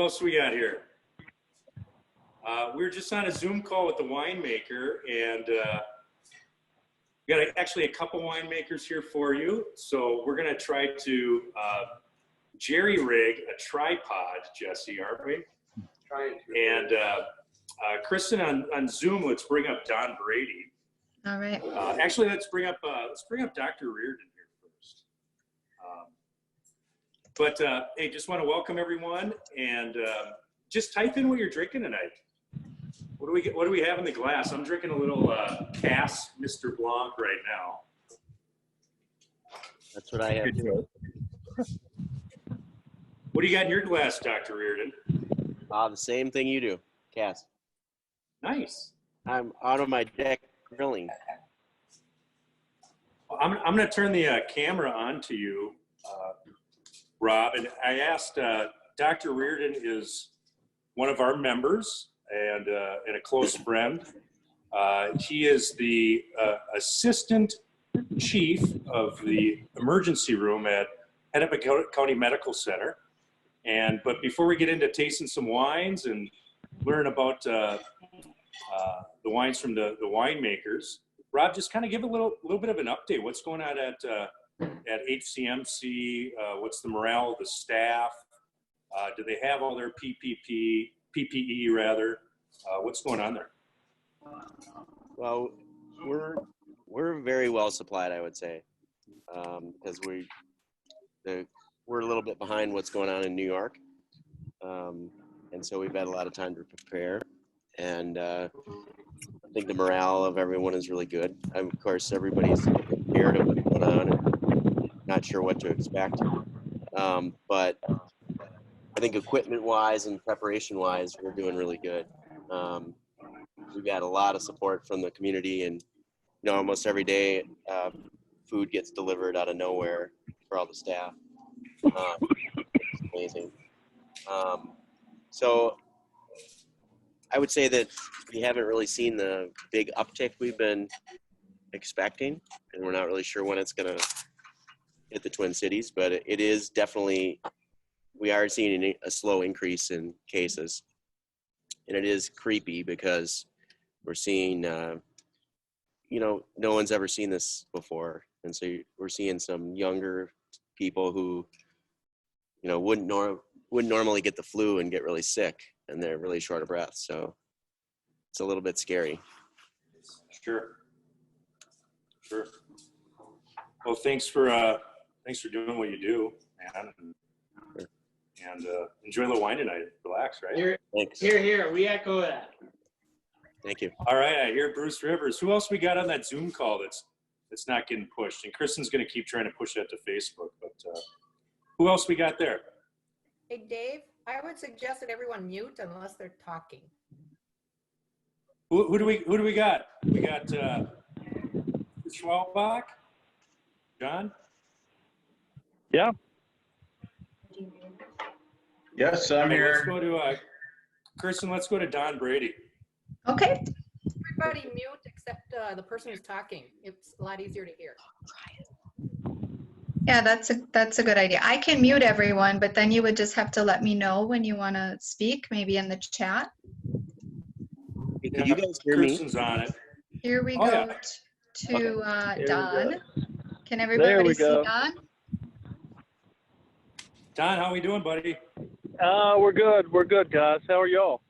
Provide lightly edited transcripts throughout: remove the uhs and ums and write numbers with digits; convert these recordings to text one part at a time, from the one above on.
What else we got here? We were just on a Zoom call with the winemaker, and we got actually a couple winemakers here for you. So we're going to try to jerry rig a tripod, Jesse, aren't we? Trying to. And Kristen on Zoom, let's bring up Don Brady. All right. Actually, let's bring up Dr. Reardon here first. Hey, just want to welcome everyone, and just type in what you're drinking tonight. What do we have in the glass? I'm drinking a little Cass Mr. Blanc right now. That's what I have too. What do you got in your glass, Dr. Reardon? The same thing you do, Cass. Nice. I'm out of my deck grilling. I'm going to turn the camera on to you, Rob, and I asked, Dr. Reardon is one of our members and a close friend. He is the assistant chief of the emergency room at Hennepin County Medical Center. But before we get into tasting some wines and learn about the wines from the winemakers, Rob, just kind of give a little bit of an update. What's going on at HCMC? What's the morale of the staff? Do they have all their PPE rather? What's going on there? Well, we're very well supplied, I would say, because we're a little bit behind what's going on in New York, and so we've had a lot of time to prepare. And I think the morale of everyone is really good. Of course, everybody's scared of what's going on and not sure what to expect. But I think equipment-wise and preparation-wise, we're doing really good. We've got a lot of support from the community, and almost every day, food gets delivered out of nowhere for all the staff. It's amazing. So I would say that we haven't really seen the big uptick we've been expecting, and we're not really sure when it's going to hit the Twin Cities, but it is definitely, we are seeing a slow increase in cases. And it is creepy because we're seeing, no one's ever seen this before. And so we're seeing some younger people who, wouldn't normally get the flu and get really sick, and they're really short of breath. So it's a little bit scary. Sure. Well, thanks for doing what you do, man. And enjoy the wine tonight. Relax, right? Thanks. Here. We echo that. Thank you. All right, I hear Bruce Rivers. Who else we got on that Zoom call that's not getting pushed? And Kristen's going to keep trying to push that to Facebook. But who else we got there? Hey, Dave, I would suggest that everyone mute unless they're talking. Who do we got? We got Schwalbach? John? Yeah. Yes, I'm here. Let's go to Kristen. Let's go to Don Brady. Okay. Everybody mute except the person who's talking. It's a lot easier to hear. Yeah, that's a good idea. I can mute everyone, but then you would just have to let me know when you want to speak, maybe in the chat. Can you guys hear me? Kristen's on it. Here we go yeah. to Don. Can everybody see Don? Don, how we doing, buddy? We're good. We're good, guys. How are y'all?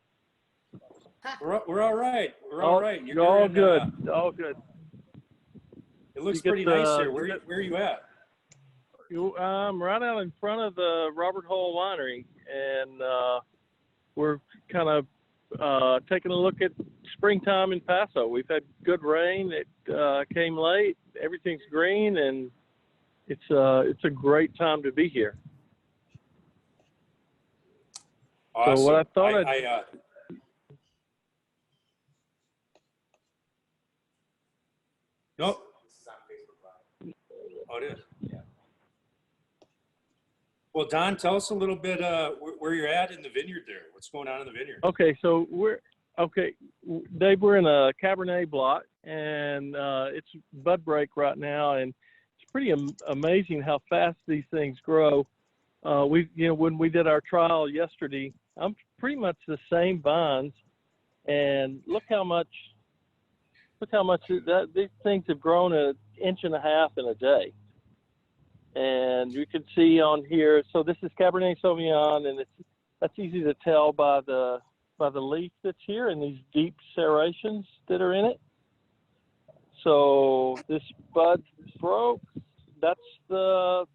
We're all right. We're all right. You're all good. All good. It looks pretty nice here. Where are you at? I'm right out in front of the Robert Hall Winery, and we're kind of taking a look at springtime in Paso. We've had good rain. It came late. Everything's green, and it's a great time to be here. Awesome. So what I thought Nope. Oh, it is. Yeah. Well, Don, tell us a little bit where you're at in the vineyard there. What's going on in the vineyard? Okay, so Dave, we're in a Cabernet block, and it's bud break right now, and it's pretty amazing how fast these things grow. When we did our trial yesterday, I'm pretty much the same vines, and look how much these things have grown 1.5 inches in a day. And you can see on here, so this is Cabernet Sauvignon, and that's easy to tell by the leaf that's here and these deep serrations that are in it. So this bud broke. That's the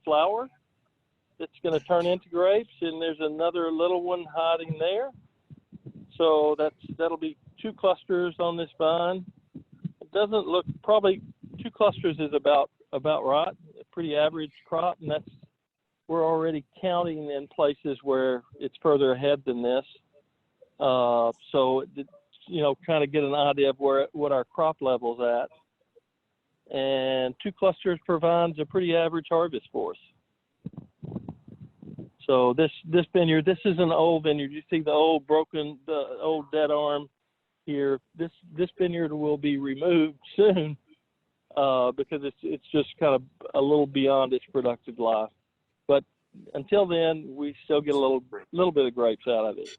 flower that's going to turn into grapes, and there's another little one hiding there. So that'll be 2 clusters on this vine. It doesn't look, probably 2 clusters is about right, a pretty average crop, and we're already counting in places where it's further ahead than this. So kind of get an idea of what our crop level's at. And 2 clusters per vine is a pretty average harvest for us. So this vineyard, this is an old vineyard. You see the old dead arm here. This vineyard will be removed soon because it's just kind of a little beyond its productive life. But until then, we still get a little bit of grapes out of it.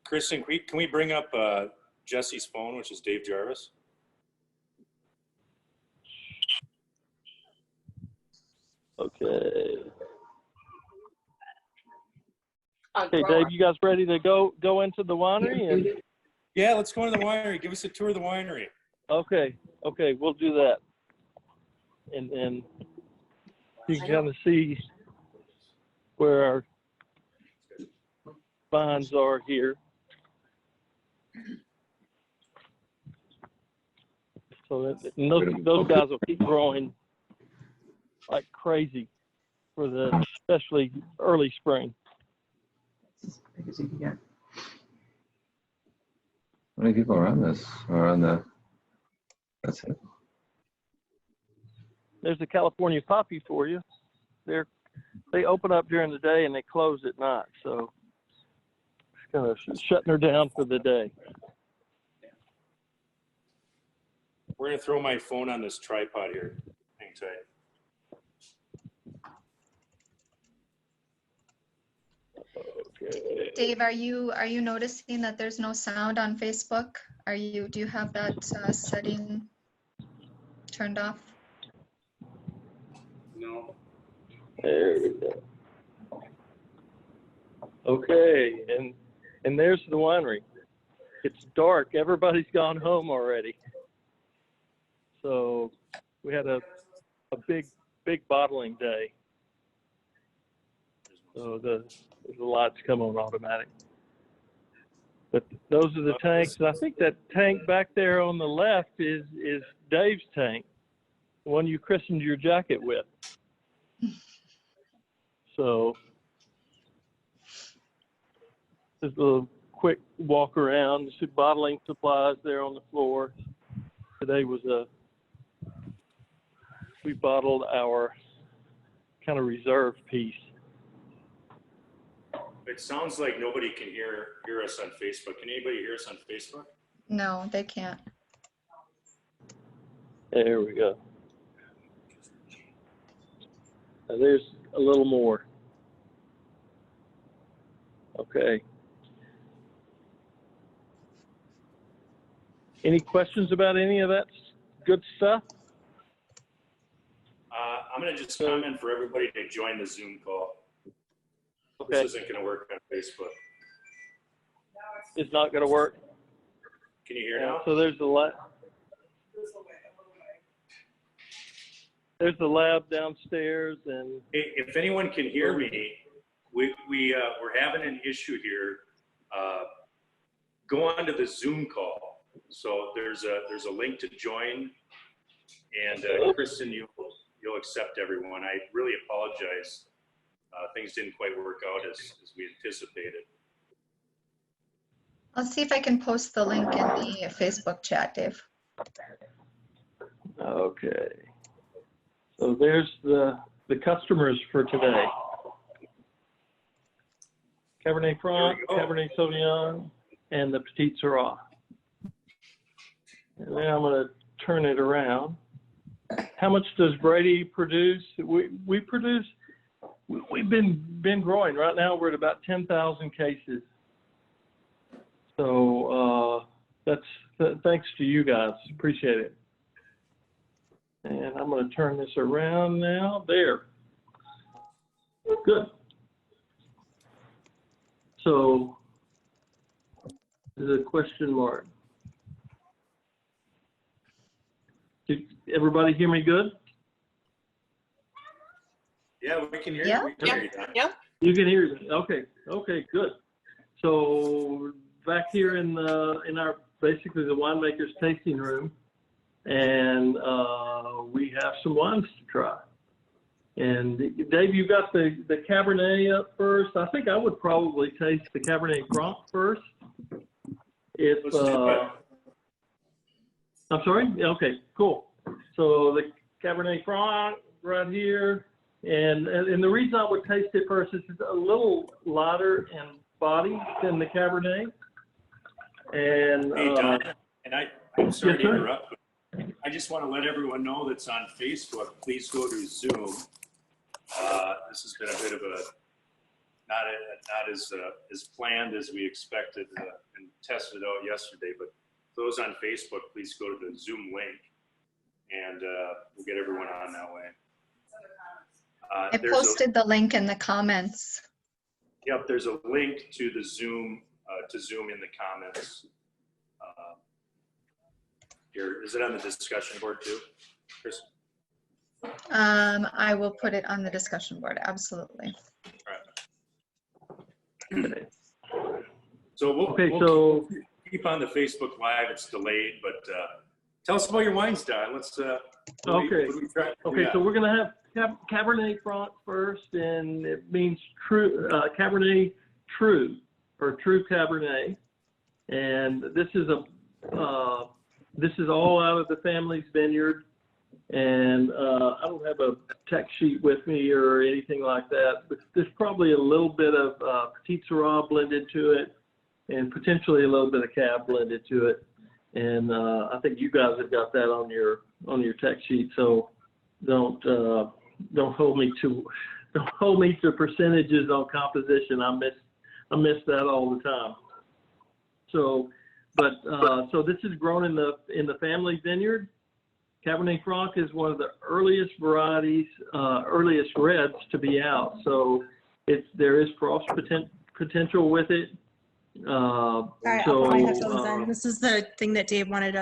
Kristen, can we bring up Jesse's phone, which is Dave Jarvis? Okay. Okay, Dave, you guys ready to go into the winery? Yeah, let's go to the winery. Give us a tour of the winery. Okay, we'll do that. And you can kind of see where our vines are here. So those guys will keep growing like crazy for especially early spring. As big as you can get. How many people are on this? That's it. There's the California poppy for you. They open up during the day and they close at night. So it's kind of shutting her down for the day. We're going to throw my phone on this tripod here. Hang tight. Okay. Dave, are you noticing that there's no sound on Facebook? Do you have that setting turned off? No. There we go. Okay, and there's the winery. It's dark. Everybody's gone home already. So we had a big bottling day. So the lights come on automatic. But those are the tanks. And I think that tank back there on the left is Dave's tank, the one you christened your jacket with. So just a little quick walk around. Just bottling supplies there on the floor. Today was we bottled our kind of reserve piece. It sounds like nobody can hear us on Facebook. Can anybody hear us on Facebook? No, they can't. There we go. Now there's a little more. Okay. Any questions about any of that good stuff? I'm going to just comment for everybody to join the Zoom call. Okay. This isn't going to work on Facebook. It's not going to work. Can you hear now? So there's the lab downstairs, and Hey, if anyone can hear me, we're having an issue here. Go on to the Zoom call. So there's a link to join, and Kristen, you'll accept everyone. I really apologize. Things didn't quite work out as we anticipated. I'll see if I can post the link in the Facebook chat, Dave. okay. So there's the customers for today. Cabernet Franc, Cabernet Sauvignon, and the Petit Syrah. And then I'm going to turn it around. How much does Brady produce? We produce we've been growing. Right now we're at about 10,000 cases. So thanks to you guys. Appreciate it. And I'm going to turn this around now. There. Good. So, the question mark. Did everybody hear me good? Yeah, we can hear Yeah. you. We can hear you, Don. Yep. You can hear me. Okay. Okay. Good. So back here in our basically the winemakers tasting room, and we have some wines to try. And Dave, you got the Cabernet up first. I think I would probably taste the Cabernet Franc first. If Let's do it. I'm sorry. Yeah, okay. Cool. So the Cabernet Franc right here, and the reason I would taste it first is it's a little lighter in body than the Cabernet. And Hey, Don, and I'm sorry Yes, to sir. interrupt, but I just want to let everyone know that's on Facebook, please go to Zoom. This has been a bit of a, not as planned as we expected and tested out yesterday, but those on Facebook, please go to the Zoom link and we'll get everyone on that way. I There's posted the link in the comments. Yep, there's a link to the Zoom, to Zoom in the comments. Here, is it on the discussion board too, Chris? I will put it on the discussion board, absolutely. So we'll, Okay, we'll so keep on the Facebook Live. It's delayed, but tell us about your wines, Don. Let's. Okay. What do we try? Okay, so we're gonna have Cabernet Franc first, and it means true Cabernet True or True Cabernet, and this is all out of the family's vineyard, and I don't have a tech sheet with me or anything like that, but there's probably a little bit of Petit Syrah blended to it, and potentially a little bit of Cab blended to it, and I think you guys have got that on your tech sheet, so don't hold me to percentages on composition. I miss that all the time. So, but so this is grown in the family vineyard. Cabernet Franc is one of the earliest varieties, earliest reds to be out. So there is frost potential with it. Sorry, I'll put my headphones in. This is the thing that Dave wanted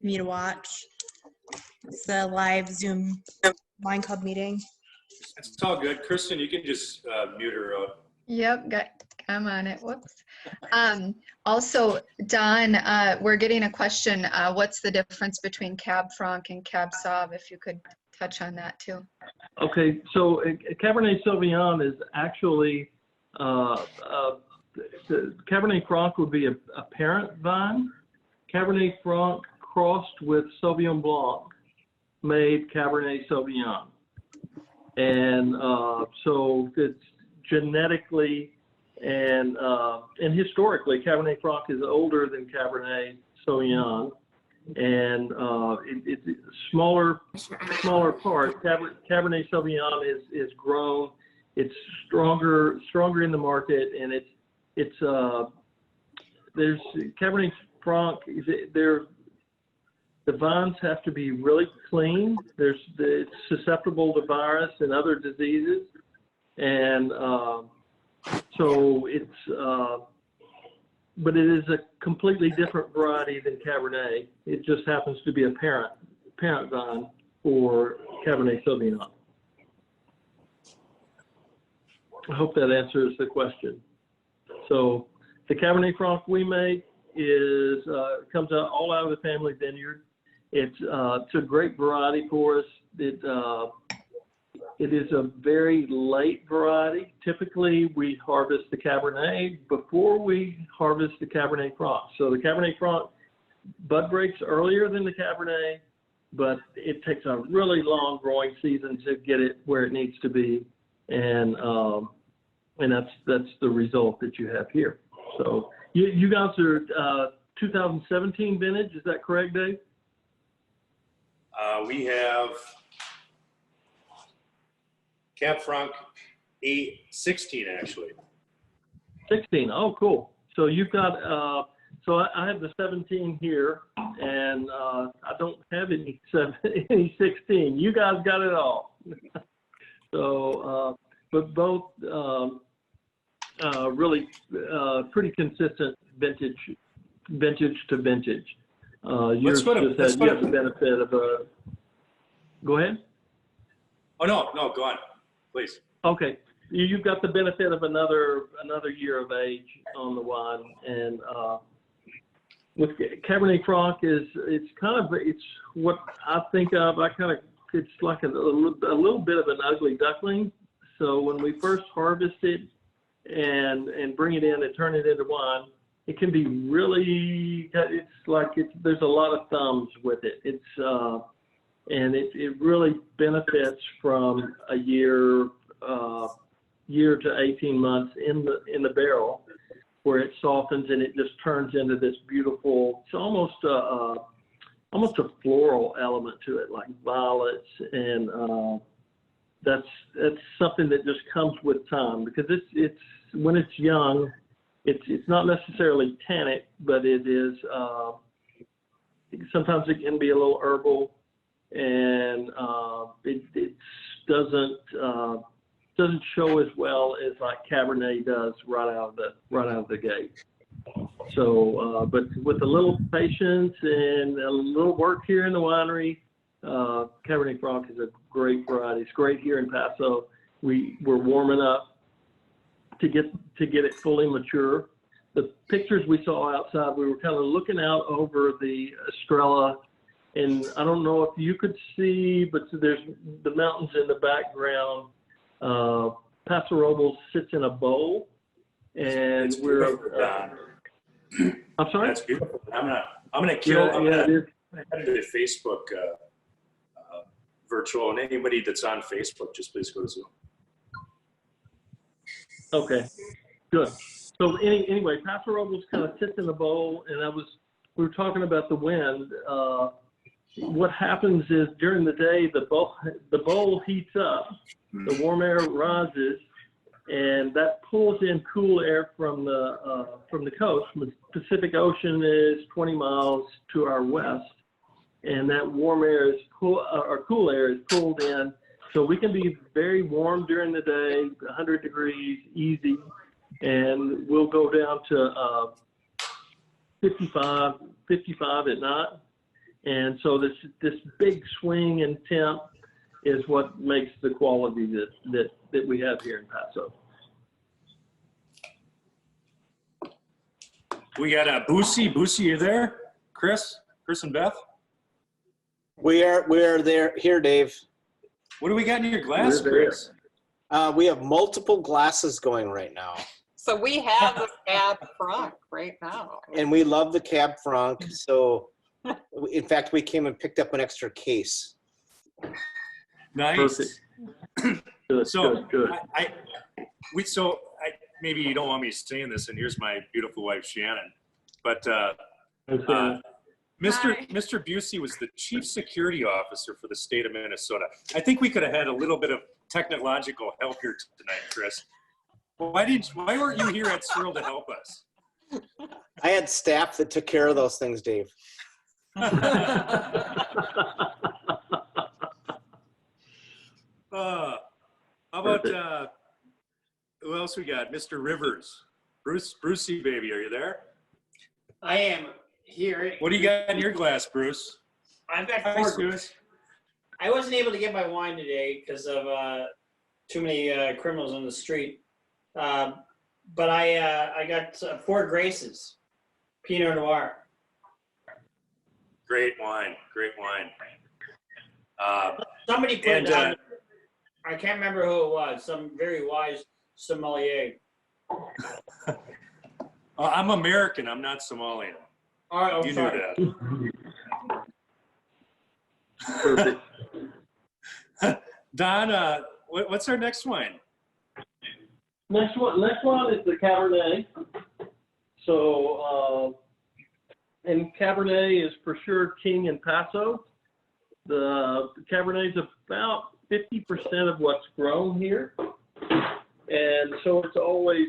me to watch. It's the live Zoom wine club meeting. It's all good. Kristen, you can just mute her up. Yep, I'm on it. Whoops. Also, Don, we're getting a question. What's the difference between Cab Franc and Cab Sauv? If you could touch on that too. Okay, so Cabernet Sauvignon is actually the Cabernet Franc would be a parent vine. Cabernet Franc crossed with Sauvignon Blanc made Cabernet Sauvignon. And so it's genetically and historically, Cabernet Franc is older than Cabernet Sauvignon. And it's smaller part. Cabernet Sauvignon is grown. It's stronger in the market, and there's Cabernet Franc. The vines have to be really clean. It's susceptible to virus and other diseases, and so it's. But it is a completely different variety than Cabernet. It just happens to be a parent vine for Cabernet Sauvignon. I hope that answers the question. So the Cabernet Franc we make comes out all out of the family vineyard. It's a great variety for us. It is a very late variety. Typically, we harvest the Cabernet before we harvest the Cabernet Franc. So the Cabernet Franc bud breaks earlier than the Cabernet, but it takes a really long growing season to get it where it needs to be, and that's the result that you have here. So you guys are 2017 vintage, is that correct, Dave? We have Cab Franc 16 actually. 16. Oh, cool. So you've got, so I have the 17 here, and I don't have any 16. You guys got it all. So, but both really pretty consistent vintage to vintage. Yours you have the benefit of a. Go ahead. Oh no, go on, please. Okay, you've got the benefit of another year of age on the wine, and with Cabernet Franc it's what I think of. It's like a little bit of an ugly duckling. So when we first harvest it and bring it in and turn it into wine, it can be really. There's a lot of thumbs with it. And it really benefits from a year to 18 months in the barrel, where it softens and it just turns into this beautiful. It's almost a floral element to it, like violets, and that's something that just comes with time, because it's when it's young, it's not necessarily tannic, but it is. Sometimes it can be a little herbal. And it doesn't show as well as like Cabernet does right out of the gate. So, but with a little patience and a little work here in the winery, Cabernet Franc is a great variety. It's great here in Paso. We're warming up to get it fully mature. The pictures we saw outside, we were kind of looking out over the Estrella. And I don't know if you could see, but there's the mountains in the background. Paso Robles sits in a bowl, and I'm sorry. That's beautiful. I'm gonna kill. I'm gonna head to Facebook virtual, and anybody that's on Facebook, just please go to Zoom. Okay, good. So anyway, Paso Robles kind of sits in a bowl, and we were talking about the wind. What happens is during the day, the bowl heats up, the warm air rises, and that pulls in cool air from the coast. The Pacific Ocean is 20 miles to our west, and that warm air cool air is pulled in, so we can be very warm during the day, 100 degrees easy, and we'll go down to 55 at night. And so this big swing in temp is what makes the quality that we have here in Paso. We got Boosie. Boosie, you there? Chris and Beth? We are there here, Dave. What do we got in your glass, Chris? We have multiple glasses going right now. So we have the Cab Franc right now. And we love the Cab Franc. So in fact, we came and picked up an extra case. Nice. Good, so good. Maybe you don't want me saying this, and here's my beautiful wife Shannon, but Mr. Busey was the chief security officer for the state of Minnesota. I think we could have had a little bit of technological help here tonight, Chris. Why weren't you here at Searle to help us? I had staff that took care of those things, Dave. How about who else we got? Mr. Rivers, Brucey baby, are you there? I am here. What do you got in your glass, Bruce? I've got four. I wasn't able to get my wine today because of too many criminals on the street. But I got 4 Graces, Pinot Noir. Great wine, great wine. Somebody put it on. I can't remember who it was. Some very wise sommelier. I'm American. I'm not Somalian. All right, you sorry. knew that. Perfect. Don, what's our next wine? Next one is the Cabernet. So, and Cabernet is for sure king in Paso. The Cabernet is about 50% of what's grown here. and so it's always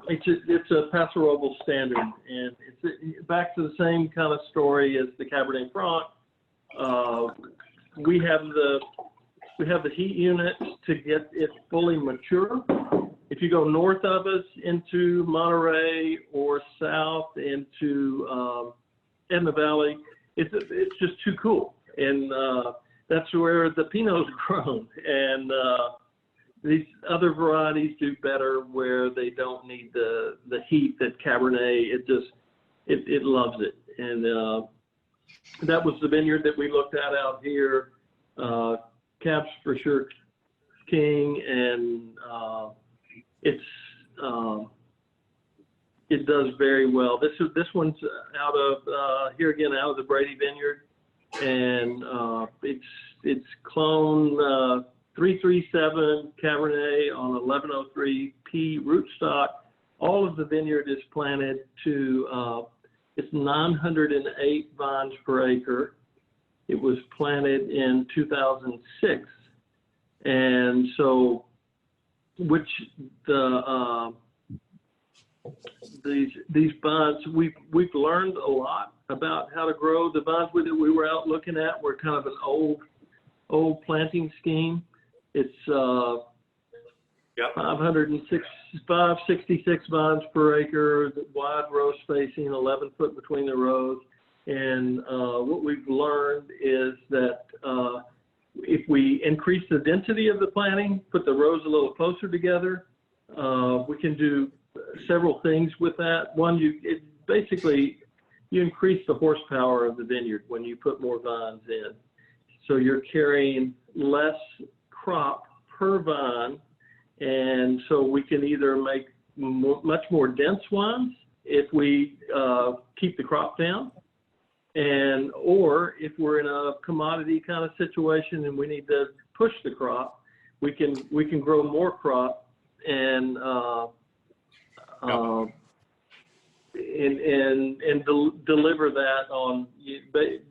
it's a Paso standard, and it's back to the same kind of story as the Cabernet Franc. We have the heat units to get it fully mature. If you go north of us into Monterey or south into Edna Valley, it's just too cool, and that's where the Pinot's grown. And these other varieties do better where they don't need the heat that Cabernet. It loves it, and that was the vineyard that we looked at out here. Cab's for sure king, and it does very well. This one's out of here again, out of the Brady Vineyard, and it's clone 337 Cabernet on 1103 P rootstock. All of the vineyard is planted to it's 908 vines per acre. It was planted in 2006, and so these vines, we've learned a lot about how to grow the vines that we were out looking at. Were kind of an old planting scheme. It's 566 vines per acre, wide row spacing, 11 foot between the rows. And what we've learned is that if we increase the density of the planting, put the rows a little closer together, we can do several things with that. One, you increase the horsepower of the vineyard when you put more vines in. So you're carrying less crop per vine, and so we can either make much more dense wines if we keep the crop down, or if we're in a commodity kind of situation and we need to push the crop, we can grow more crop and deliver that on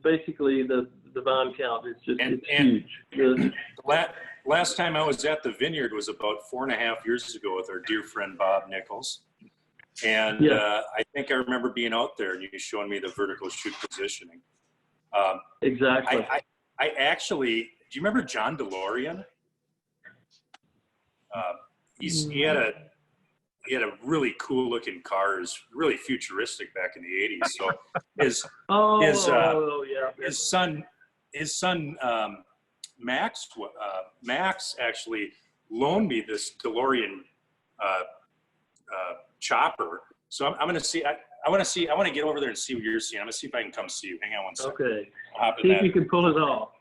basically the vine count. It's just huge. Last time I was at the vineyard was about 4.5 years ago with our dear friend Bob Nichols. And I think I remember being out there and you showing me the vertical shoot positioning. Exactly. I actually, do you remember John DeLorean? He had a really cool looking car. It was really futuristic back in the 80s. So his son Max actually loaned me this DeLorean chopper. So I'm going to see. I want to get over there and see what you're seeing. I'm going to see if I can come see you. Hang on one second. Okay. See if you can pull it off.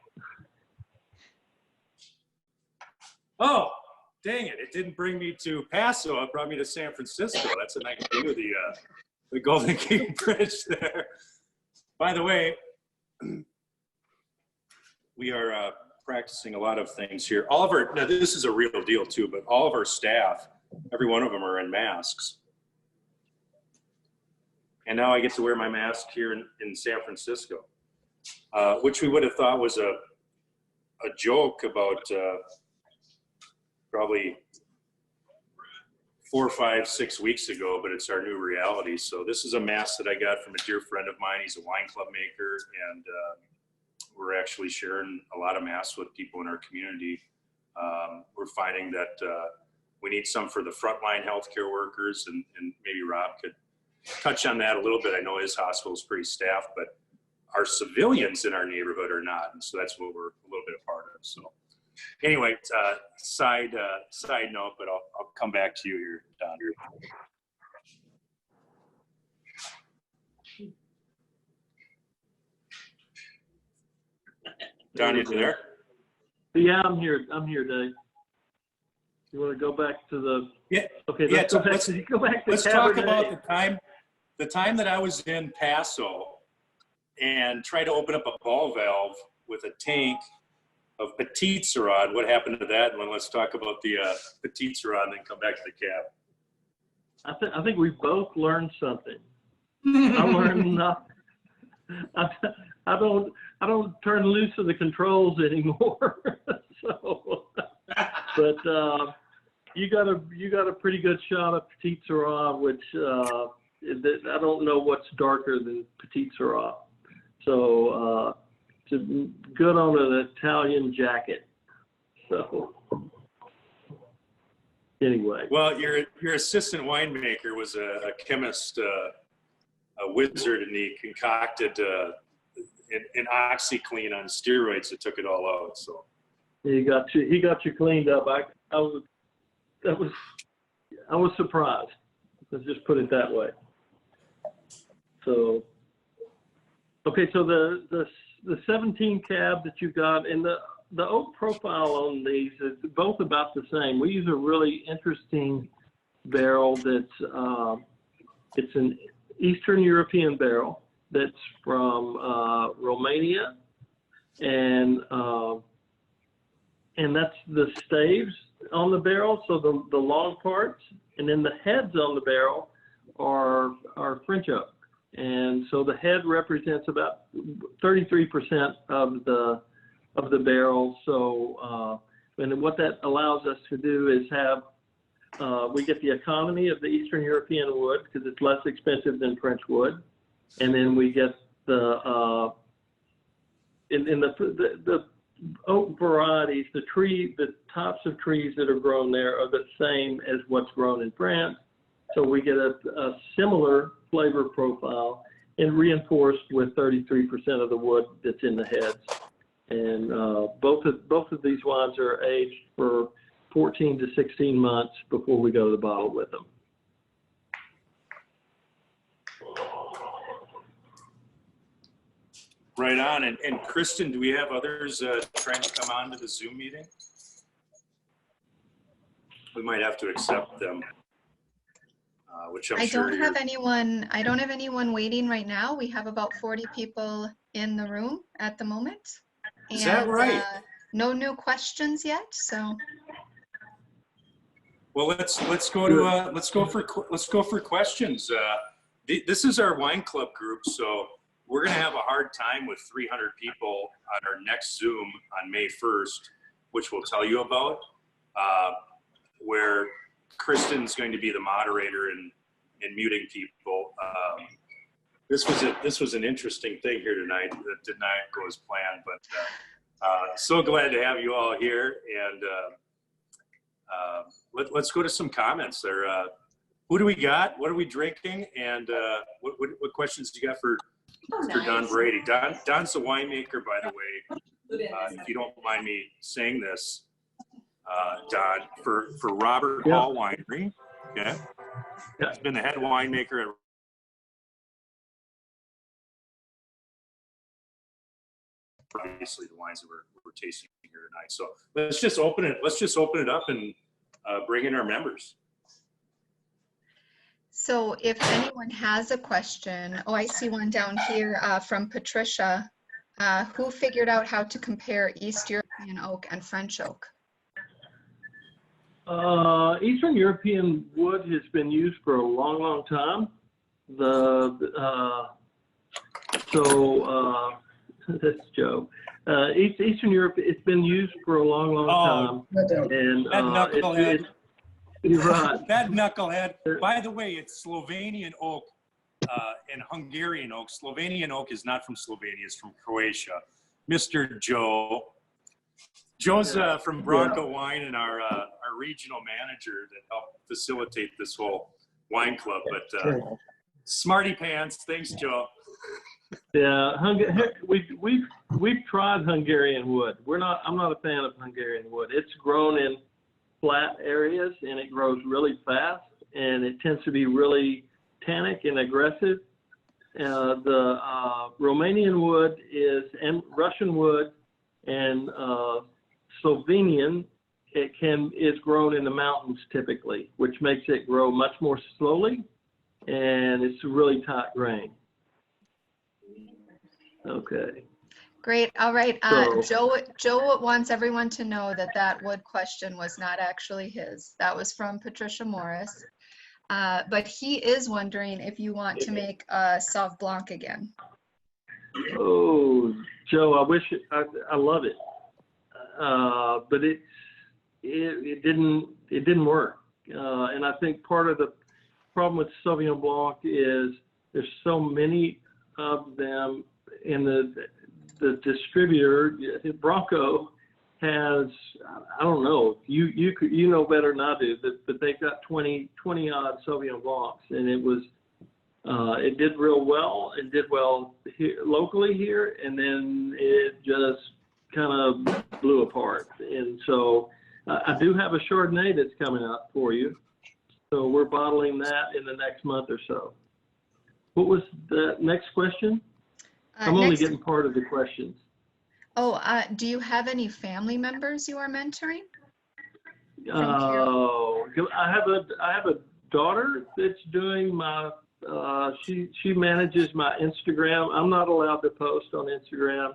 Oh, dang it! It didn't bring me to Paso. It brought me to San Francisco. That's a nice view of the Golden Gate Bridge there. By the way, we are practicing a lot of things here. Now this is a real deal too, but all of our staff, every one of them are in masks. And now I get to wear my mask here in San Francisco, which we would have thought was a joke about probably 4, 5, 6 weeks ago, but it's our new reality. So this is a mask that I got from a dear friend of mine. He's a wine club maker, and we're actually sharing a lot of masks with people in our community. We're finding that we need some for the frontline healthcare workers, and maybe Rob could touch on that a little bit. I know his hospital is pretty staffed, but our civilians in our neighborhood are not, and so that's what we're a little bit a part of. So anyway, side note, but I'll come back to you here, Don. Don, you there? Yeah, I'm here, Dave. You want to go back to the? Yeah. Okay. Let's talk about the time that I was in Paso and tried to open up a ball valve with a tank of Petite Sirah. What happened to that? And then let's talk about the Petite Sirah and then come back to the cab. I think we both learned something. I learned nothing. I don't turn loose of the controls anymore. So But you got a pretty good shot of Petite Sirah, which I don't know what's darker than Petite Sirah. So it's good on an Italian jacket. So anyway. Well, your assistant winemaker was a chemist, a wizard, and he concocted an OxyClean on steroids that took it all out. So He got you cleaned up. I was surprised. Let's just put it that way. So, okay, so the 17 cab that you got, and the oak profile on these is both about the same. We use a really interesting barrel that's it's an Eastern European barrel that's from Romania, and that's the staves on the barrel, so the long parts, and then the heads on the barrel are French oak. And so the head represents about 33% of the barrel. So and what that allows us to do is have we get the economy of the Eastern European wood because it's less expensive than French wood, and then we get the oak varieties, the tops of trees that are grown there are the same as what's grown in France. So we get a similar flavor profile and reinforced with 33% of the wood that's in the heads. And both of these wines are aged for 14 to 16 months before we go to the bottle with them. right on. And Kristen, do we have others trying to come on to the Zoom meeting? We might have to accept them. Which I'm sure I don't have anyone waiting right now. We have about 40 people in the room at the moment. Is that right? No new questions yet, so. Well, let's go for questions. This is our wine club group, so we're going to have a hard time with 300 people on our next Zoom on May 1st, which we'll tell you about, where Kristen's going to be the moderator and muting people. This was an interesting thing here tonight that did not go as planned, but so glad to have you all here. And let's go to some comments there. Who do we got? What are we drinking? And what questions do you got for Don Brady? Don's the winemaker, by the way. If you don't mind me saying this, Don, for Robert Hall Winery. Okay. He's been the head winemaker at obviously the wines that we're tasting here tonight. So let's just open it up and bring in our members. So if anyone has a question, I see one down here from Patricia. Who figured out how to compare East European oak and French oak? Eastern European wood has been used for a long, long time. That's Joe. Eastern Europe, it's been used for a long, long time. And that knucklehead. You're right. That knucklehead. By the way, it's Slovenian oak and Hungarian oak. Slovenian oak is not from Slovenia; it's from Croatia. Mr. Joe. Joe's from Bronco Wine and our regional manager that helped facilitate this whole wine club. But smarty pants, thanks, Joe. Yeah, we've tried Hungarian wood. I'm not a fan of Hungarian wood. It's grown in flat areas and it grows really fast and it tends to be really tannic and aggressive. The Romanian wood and Russian wood and Slovenian is grown in the mountains typically, which makes it grow much more slowly, and it's really tight grain. Okay. Great. All right. Joe wants everyone to know that wood question was not actually his. That was from Patricia Morris. But he is wondering if you want to make a Sauv Blanc again. Oh, Joe, I love it. But it didn't work. And I think part of the problem with Sauvignon Blanc is there's so many of them, and the distributor Bronco has, I don't know, you know better than I do, but they've got 20 odd Sauvignon Blancs, and it did real well. It did well here, locally here, and then it just kind of blew apart. And so I do have a Chardonnay that's coming up for you. So we're bottling that in the next month or so. What was the next question? I'm only getting part of the questions. Oh, do you have any family members you are mentoring? Oh, I have a daughter that's doing my. She manages my Instagram. I'm not allowed to post on Instagram.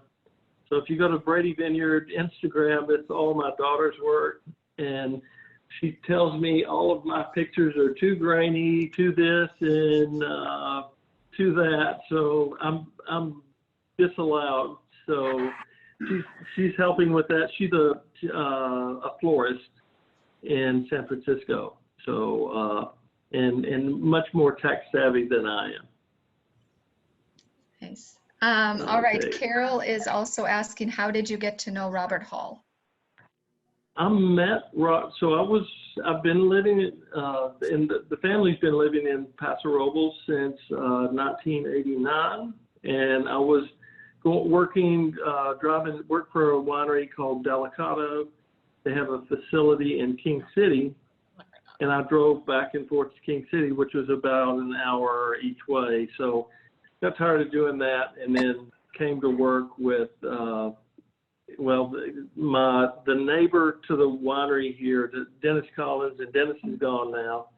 So if you go to Brady Vineyard Instagram, it's all my daughter's work. And she tells me all of my pictures are too grainy, to this and to that. So I'm disallowed. So she's helping with that. She's a florist in San Francisco. So and much more tech savvy than I am. Nice. All right. Okay. Carol is also asking, how did you get to know Robert Hall? I met Rob. So I've been living in the family's been living in Paso Robles since 1989, and I was work for a winery called Delicado. They have a facility in King City, and I drove back and forth to King City, which was about an hour each way. So got tired of doing that, and then came to work with the neighbor to the winery here, Dennis Collins, and Dennis is gone now.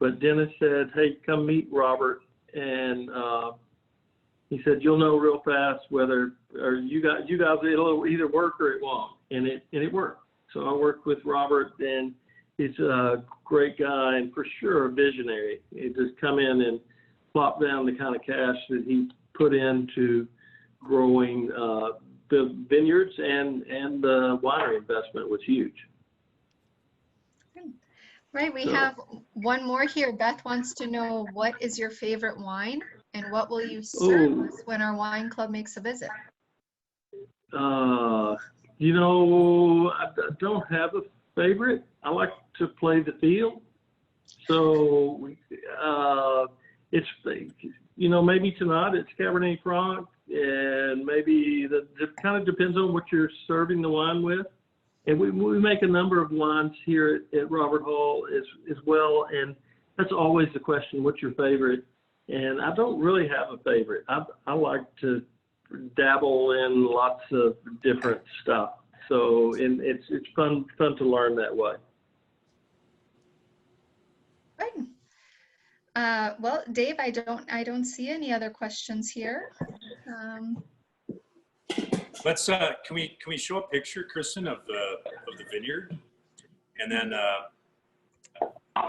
But Dennis said, "Hey, come meet Robert," and he said, "You'll know real fast whether you guys it'll either work or it won't," and it worked. So I worked with Robert, and he's a great guy and for sure a visionary. He just come in and plop down the kind of cash that he put into growing the vineyards, and the winery investment was huge. Right, we have one more here. Beth wants to know, what is your favorite wine and what will you serve us when our wine club makes a visit? I don't have a favorite. I like to play the field. So it's, maybe tonight it's Cabernet Franc, and maybe it kind of depends on what you're serving the wine with. And we make a number of wines here at Robert Hall as well. And that's always the question, what's your favorite? And I don't really have a favorite. I like to dabble in lots of different stuff. So it's fun to learn that way. Right. Well, Dave, I don't see any other questions here. Let's can we show a picture, Kristen, of the vineyard, and then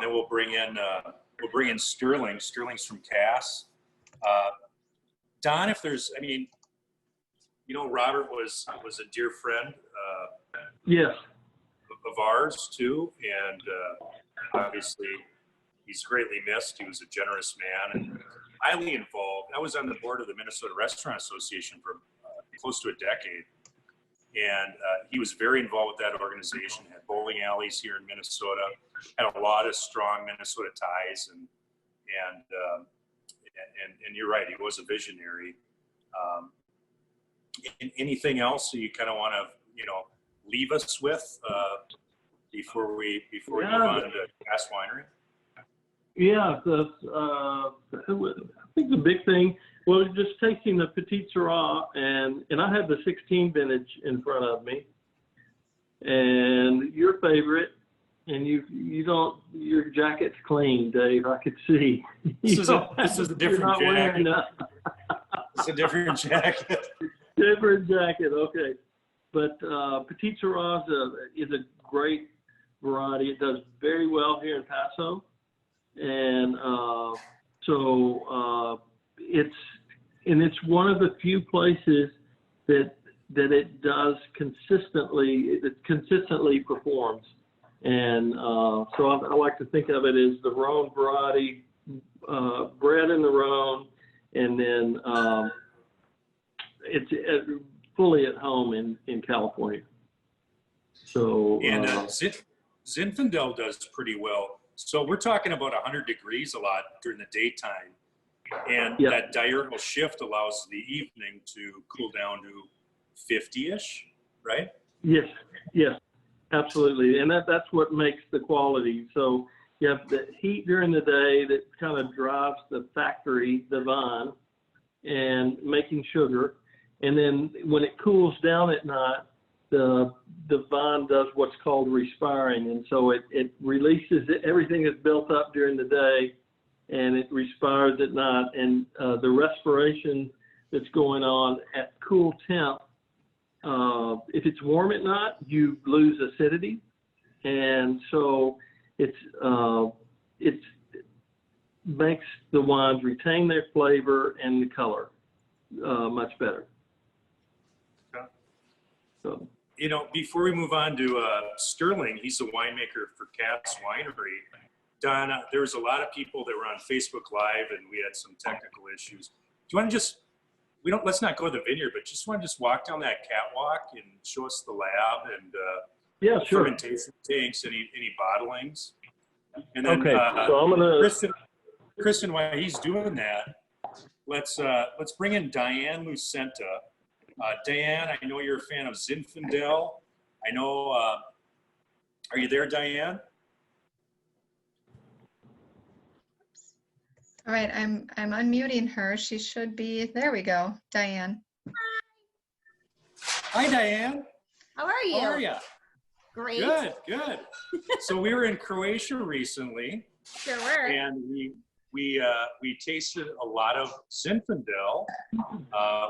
we'll bring in Sterling. Sterling's from Cass. Don, if there's, Robert was a dear friend. Yes. Of ours too, and obviously he's greatly missed. He was a generous man and highly involved. I was on the board of the Minnesota Restaurant Association for close to a decade, and he was very involved with that organization. Had bowling alleys here in Minnesota, had a lot of strong Minnesota ties, and you're right, he was a visionary. Anything else that you kind of want to leave us with before we move on to Cass Winery? Yeah, I think the big thing was just tasting the Petit Syrah, and I had the 16 vintage in front of me, and your favorite, and your jacket's clean, Dave. I could see. This is a different jacket. It's a different jacket. Different jacket, okay. But Petit Syrah is a great variety. It does very well here in Paso. And it's one of the few places that it does consistently performs. And so I like to think of it as the Rhone variety, bred in the Rhone, and then it's fully at home in California. So And Zinfandel does pretty well. So we're talking about 100 degrees a lot during the daytime. And that diurnal shift allows the evening to cool down to 50-ish, right? Yes, absolutely. And that's what makes the quality. So you have the heat during the day that kind of drives the factory, the vine, and making sugar. And then when it cools down at night, the vine does what's called respiring. And so it releases everything that's built up during the day, and it respires at night. And the respiration that's going on at cool temp, if it's warm at night, you lose acidity. And so it makes the wines retain their flavor and the color much better. Okay. So, you know, before we move on to Sterling, he's a winemaker for Cass Winery. Don, there was a lot of people that were on Facebook Live, and we had some technical issues. Do you want to just, let's not go to the vineyard, but just want to walk down that catwalk and show us the lab and yeah, sure. fermentation tanks, any bottlings. And then okay, so I'm gonna Kristen, while he's doing that, let's bring in Diane Lucenta. Diane, I know you're a fan of Zinfandel. I know. Are you there, Diane? All right, I'm unmuting her. She should be. There we go, Diane. Hi, Diane. How are you? How are you? Great. Good. So we were in Croatia recently. Sure were. And we tasted a lot of Zinfandel,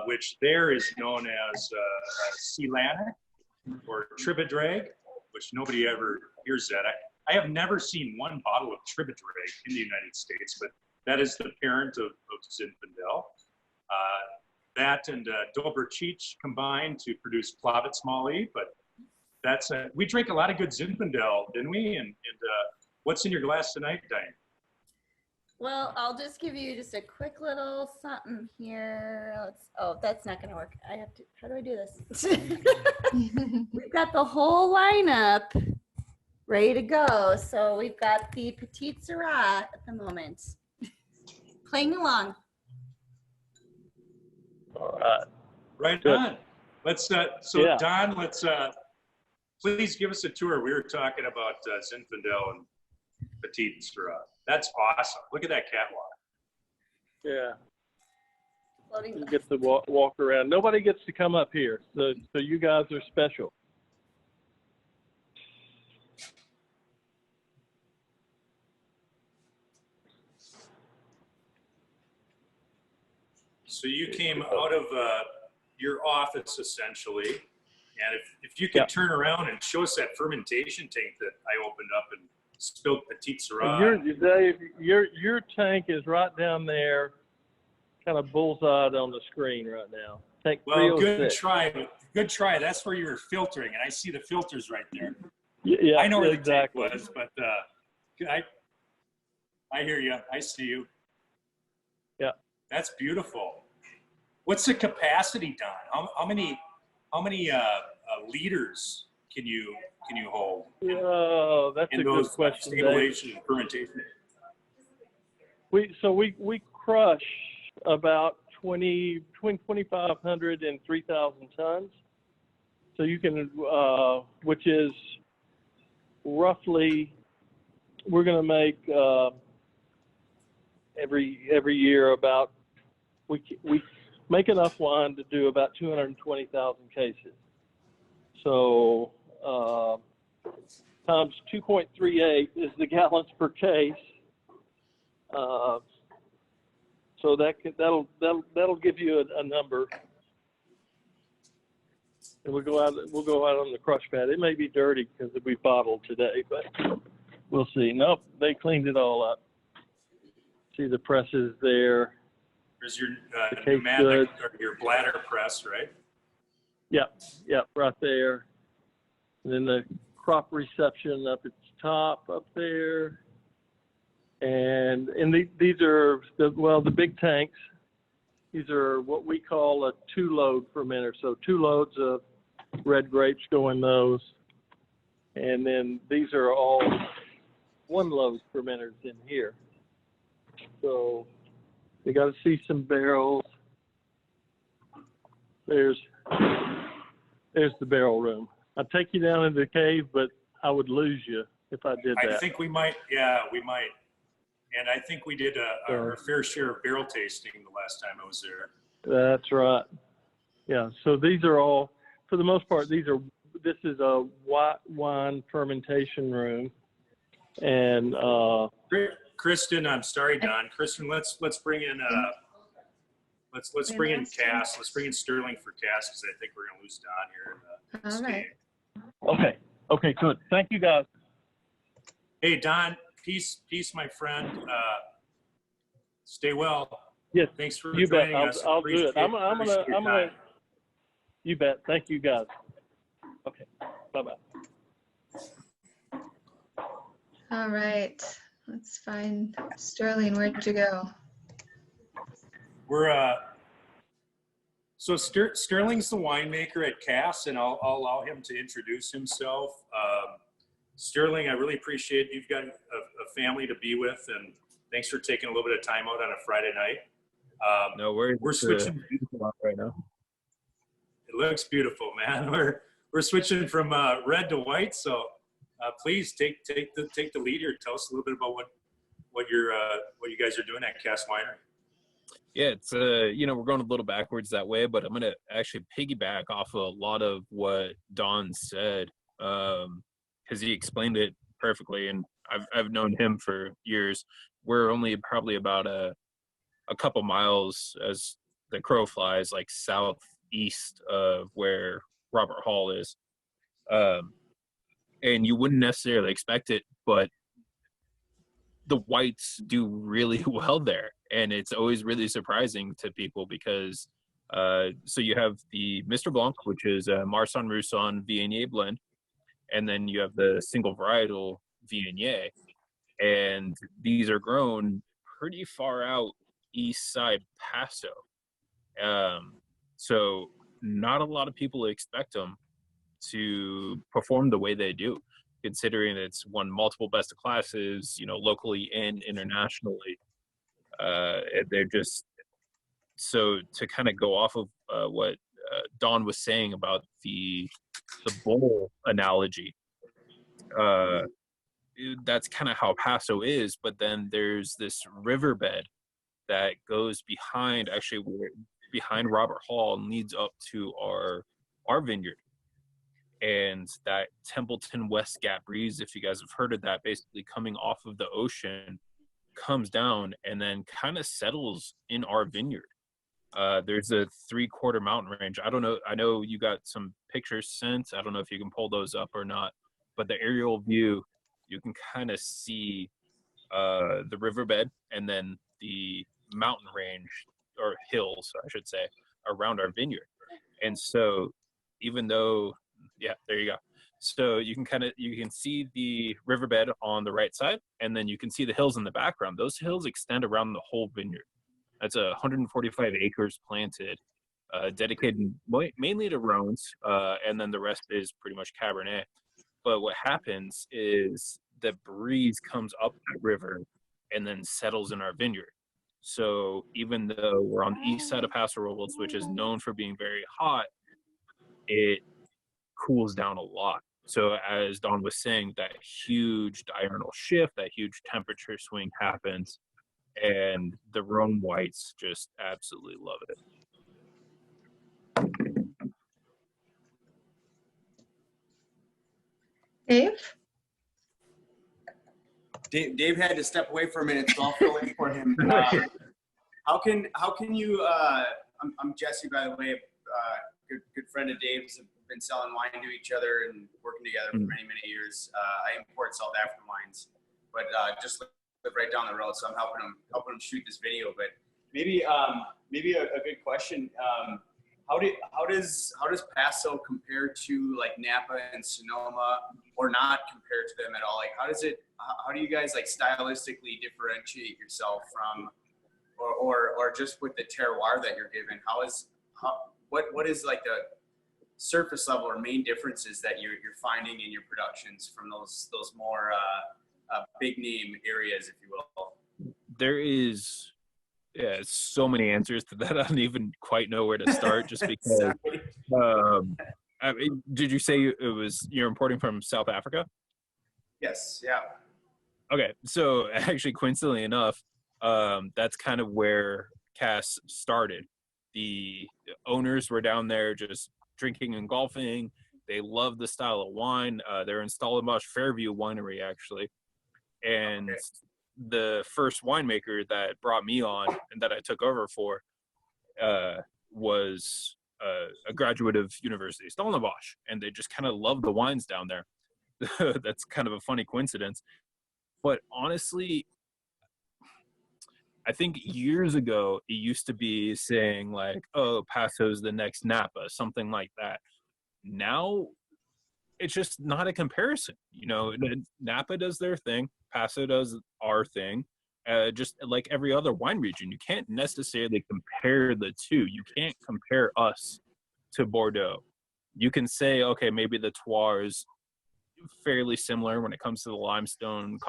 which there is known as Cilanek or Tribodrag, which nobody ever hears that. I have never seen one bottle of Tribodrag in the United States, but that is the parent of Zinfandel. That and Dobricic combined to produce Plavec Mali, but we drank a lot of good Zinfandel, didn't we? And what's in your glass tonight, Diane? Well, I'll just give you just a quick little something here. That's not going to work. How do I do this? We've got the whole lineup ready to go. So we've got the Petite Syrah at the moment. Playing along. all right. Right Good. on. Let's Don, let's please give us a tour. We were talking about Zinfandel and Petite Syrah. That's awesome. Look at that catwalk. Yeah. Floating You glass. get to walk around. Nobody gets to come up here, so you guys are special. So you came out of your office essentially, and if you could turn around and show us that fermentation tank that I opened up and spilled Petite Syrah. Your tank is right down there, kind of bullseyed on the screen right now. Tank Well, good 306. try. Good try. That's where you were filtering, and I see the filters right there. Yeah, I know where exactly. the tank was, but I hear you. I see you. Yeah. That's beautiful. What's the capacity, Don? How many liters can you hold? Oh, that's in a those good question, Dave. stabilization and fermentation. We crush about between 2,500 and 3,000 tons. So you can, which is roughly, we're going to make every year about, we make enough wine to do about 220,000 cases. So times 2.38 is the gallons per case. So that'll give you a number. And we'll go out on the crush pad. It may be dirty because we bottled today, but we'll see. Nope, they cleaned it all up. See the presses there. There's your case pneumatic goods. or your bladder press, right? Yep, right there. And then the crop reception up at top up there. And these are, the big tanks. These are what we call a 2-load fermenter. So 2 loads of red grapes go in those. And then these are all 1-load fermenters in here. So you got to see some barrels. There's the barrel room. I'd take you down into the cave, but I would lose you if I did that. I think we might. Yeah, we might. And I think we did our fair share of barrel tasting the last time I was there. That's right. Yeah. So these are all, for the most part, this is a white wine fermentation room. And Kristen, I'm sorry, Don. Kristen, let's bring in let's bring in Cass. Let's bring in Sterling for Cass because I think we're gonna lose Don here. All right. Okay, good. Thank you, guys. Hey, Don. Peace, my friend. Stay well. Yes. Thanks for you bet. joining us. I'll do it. I'm gonna. You bet. Thank you, guys. Okay. Bye-bye. All right. Let's find Sterling. Where'd you go? We're so Sterling's the winemaker at Cass, and I'll allow him to introduce himself. Sterling, I really appreciate you've got a family to be with, and thanks for taking a little bit of time out on a Friday night. No worries. We're switching right now. It looks beautiful, man. We're switching from red to white, so please take the lead here. Tell us a little bit about what you guys are doing at Cass Winery. Yeah, it's we're going a little backwards that way, but I'm gonna actually piggyback off a lot of what Don said, because he explained it perfectly, and I've known him for years. We're only probably about a couple miles as the crow flies, like southeast of where Robert Hall is, and you wouldn't necessarily expect it, but the whites do really well there, and it's always really surprising to people because so you have the Mr. Blanc, which is a Marsanne Roussanne Viognier blend, and then you have the single varietal Viognier, and these are grown pretty far out east side Paso, so not a lot of people expect them to perform the way they do, considering it's won multiple best of classes, locally and internationally. They're just, so to kind of go off of what Don was saying about the bowl analogy, that's kind of how Paso is, but then there's this riverbed that goes behind Robert Hall and leads up to our vineyard. And that Templeton West Gap breeze, if you guys have heard of that, basically coming off of the ocean, comes down and then kind of settles in our vineyard. There's a 3/4 mountain range. I don't know. I know you got some pictures sent. I don't know if you can pull those up or not, but the aerial view, you can kind of see the riverbed and then the mountain range, or hills, I should say, around our vineyard. And so even though, yeah, there you go. So you can see the riverbed on the right side, and then you can see the hills in the background. Those hills extend around the whole vineyard. That's 145 acres planted, dedicated mainly to Rhones, and then the rest is pretty much Cabernet. But what happens is the breeze comes up that river and then settles in our vineyard. So even though we're on the east side of Paso Robles, which is known for being very hot, it cools down a lot. So as Don was saying, that huge diurnal shift, that huge temperature swing happens, and the Rhone whites just absolutely love it. Dave had to step away for a minute, so I'll fill in for him. How can you? I'm Jesse, by the way, good friend of Dave's. Have been selling wine to each other and working together for many years. I import South African wines, but just live right down the road, so I'm helping him shoot this video. But maybe a good question. how does Paso compare to like Napa and Sonoma, or not compare to them at all? Like how do you guys like stylistically differentiate yourself from, or just with the terroir that you're given? What is like the surface level or main differences that you're finding in your productions from those more big name areas, if you will? There is so many answers to that. I don't even quite know where to start, just because. I mean, did you say you're importing from South Africa? Yes. Yeah. Okay, so actually, coincidentally enough, that's kind of where Cass started. The owners were down there just drinking and golfing. They loved the style of wine. They're in Stellenbosch Fairview Winery, actually. And the first winemaker that brought me on and that I took over for was a graduate of University of Stellenbosch, and they just kind of loved the wines down there. That's kind of a funny coincidence. But honestly, I think years ago, it used to be saying like, oh, Paso's the next Napa, something like that. Now, it's just not a comparison. You know, Napa does their thing, Paso does our thing. Just like every other wine region, you can't necessarily compare the two. You can't compare us to Bordeaux. You can say, okay, maybe the terroir is fairly similar when it comes to the limestone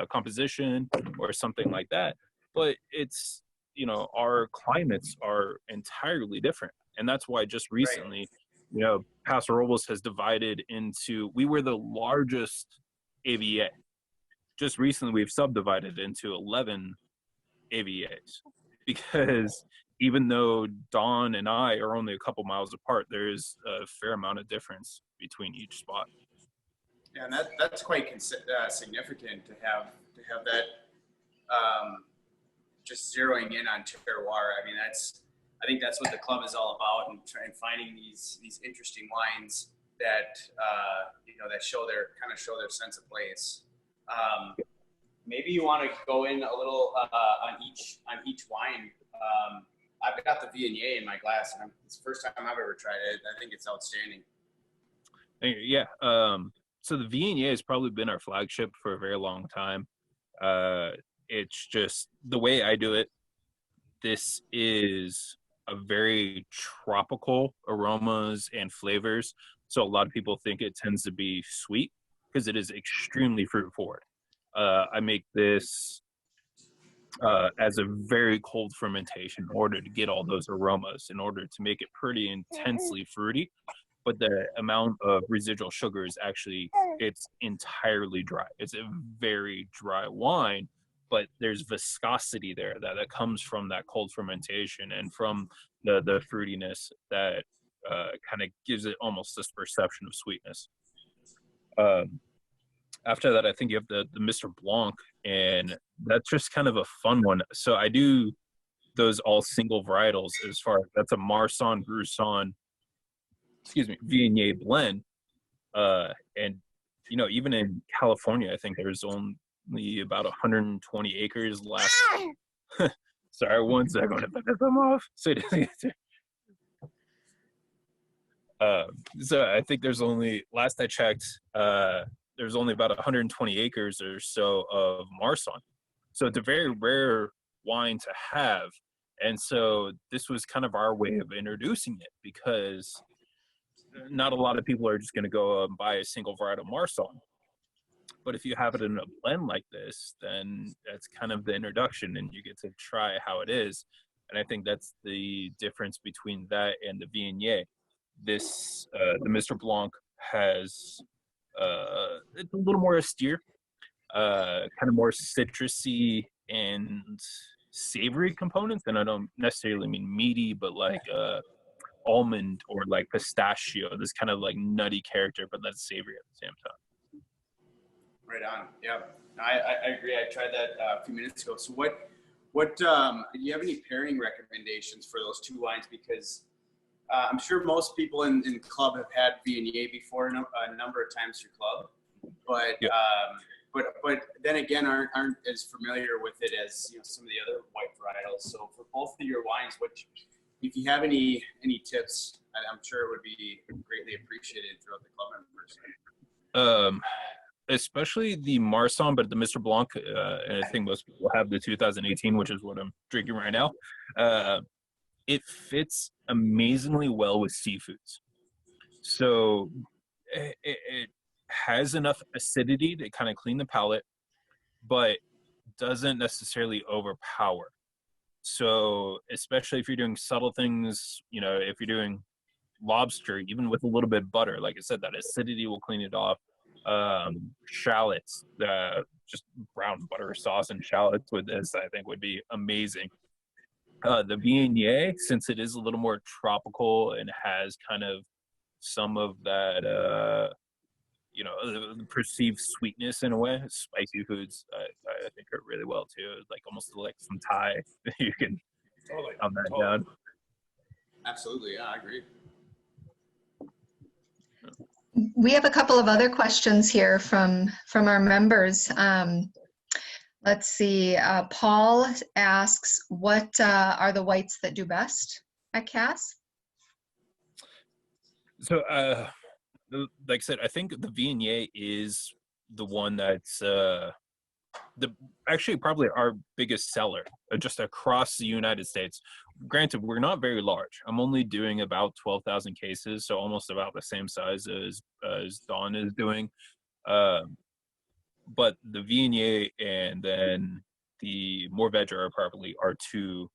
composition or something like that, but it's, you know, our climates are entirely different. And that's why just recently, you know, Paso Robles has divided into, we were the largest AVA. Just recently we've subdivided into 11 AVAs, because even though Don and I are only a couple miles apart, there is a fair amount of difference between each spot. Yeah, and that's quite significant to have that, just zeroing in on terroir. I mean, I think that's what the club is all about, and trying finding these interesting wines that you know, that show their sense of place. Maybe you want to go in a little on each wine. I've got the Viognier in my glass, and it's the first time I've ever tried it. I think it's outstanding. Yeah. So the Viognier has probably been our flagship for a very long time. It's just the way I do it. This is a very tropical aromas and flavors. So a lot of people think it tends to be sweet, because it is extremely fruit forward. I make this as a very cold fermentation in order to get all those aromas, in order to make it pretty intensely fruity. But the amount of residual sugar is actually, it's entirely dry. It's a very dry wine, but there's viscosity there that comes from that cold fermentation and from the fruitiness that kind of gives it almost this perception of sweetness. After that, I think you have the Mr. Blanc, and that's just kind of a fun one. So I do those all single varietals, as far as that's a Marsanne Gruson, Viognier blend. And, you know, even in California, I think there's only about 120 acres left. Sorry, 1 second. I'm going to put them off. So I think there's only, last I checked, there's only about 120 acres or so of Marsanne. So it's a very rare wine to have. And so this was kind of our way of introducing it, because not a lot of people are just going to go and buy a single varietal Marsanne. But if you have it in a blend like this, then that's kind of the introduction, and you get to try how it is. And I think that's the difference between that and the Viognier. This, the Mr. Blanc has, it's a little more austere, kind of more citrusy and savory components. And I don't necessarily mean meaty, but like almond or like pistachio, this kind of like nutty character, but that's savory at the same time. Right on. Yeah, I agree. I tried that a few minutes ago. So what do you have any pairing recommendations for those two wines? Because I'm sure most people in the club have had Viognier before a number of times through club, but but then again aren't as familiar with it as, you know, some of the other white varietals. So for both of your wines, if you have any tips, I'm sure it would be greatly appreciated throughout the club members. Especially the Marsan, but the Mr. Blanc, and I think most people have the 2018, which is what I'm drinking right now. It fits amazingly well with seafoods. So it has enough acidity to kind of clean the palate, but doesn't necessarily overpower. So especially if you're doing subtle things, if you're doing lobster, even with a little bit of butter, like I said, that acidity will clean it off. Shallots, just brown butter sauce and shallots with this, I think would be amazing. The Viognier, since it is a little more tropical and has kind of some of that, the perceived sweetness in a way, spicy foods, I think are really well too. Like almost like some Thai, you can calm that down. Absolutely, yeah, I agree. We have a couple of other questions here from our members. Let's see. Paul asks, what are the whites that do best at Cass? So, like I said, I think the Viognier is the one that's actually probably our biggest seller just across the United States. Granted, we're not very large. I'm only doing about 12,000 cases, so almost about the same size as Dawn is doing. But the Viognier and then the Mourvedre are probably our two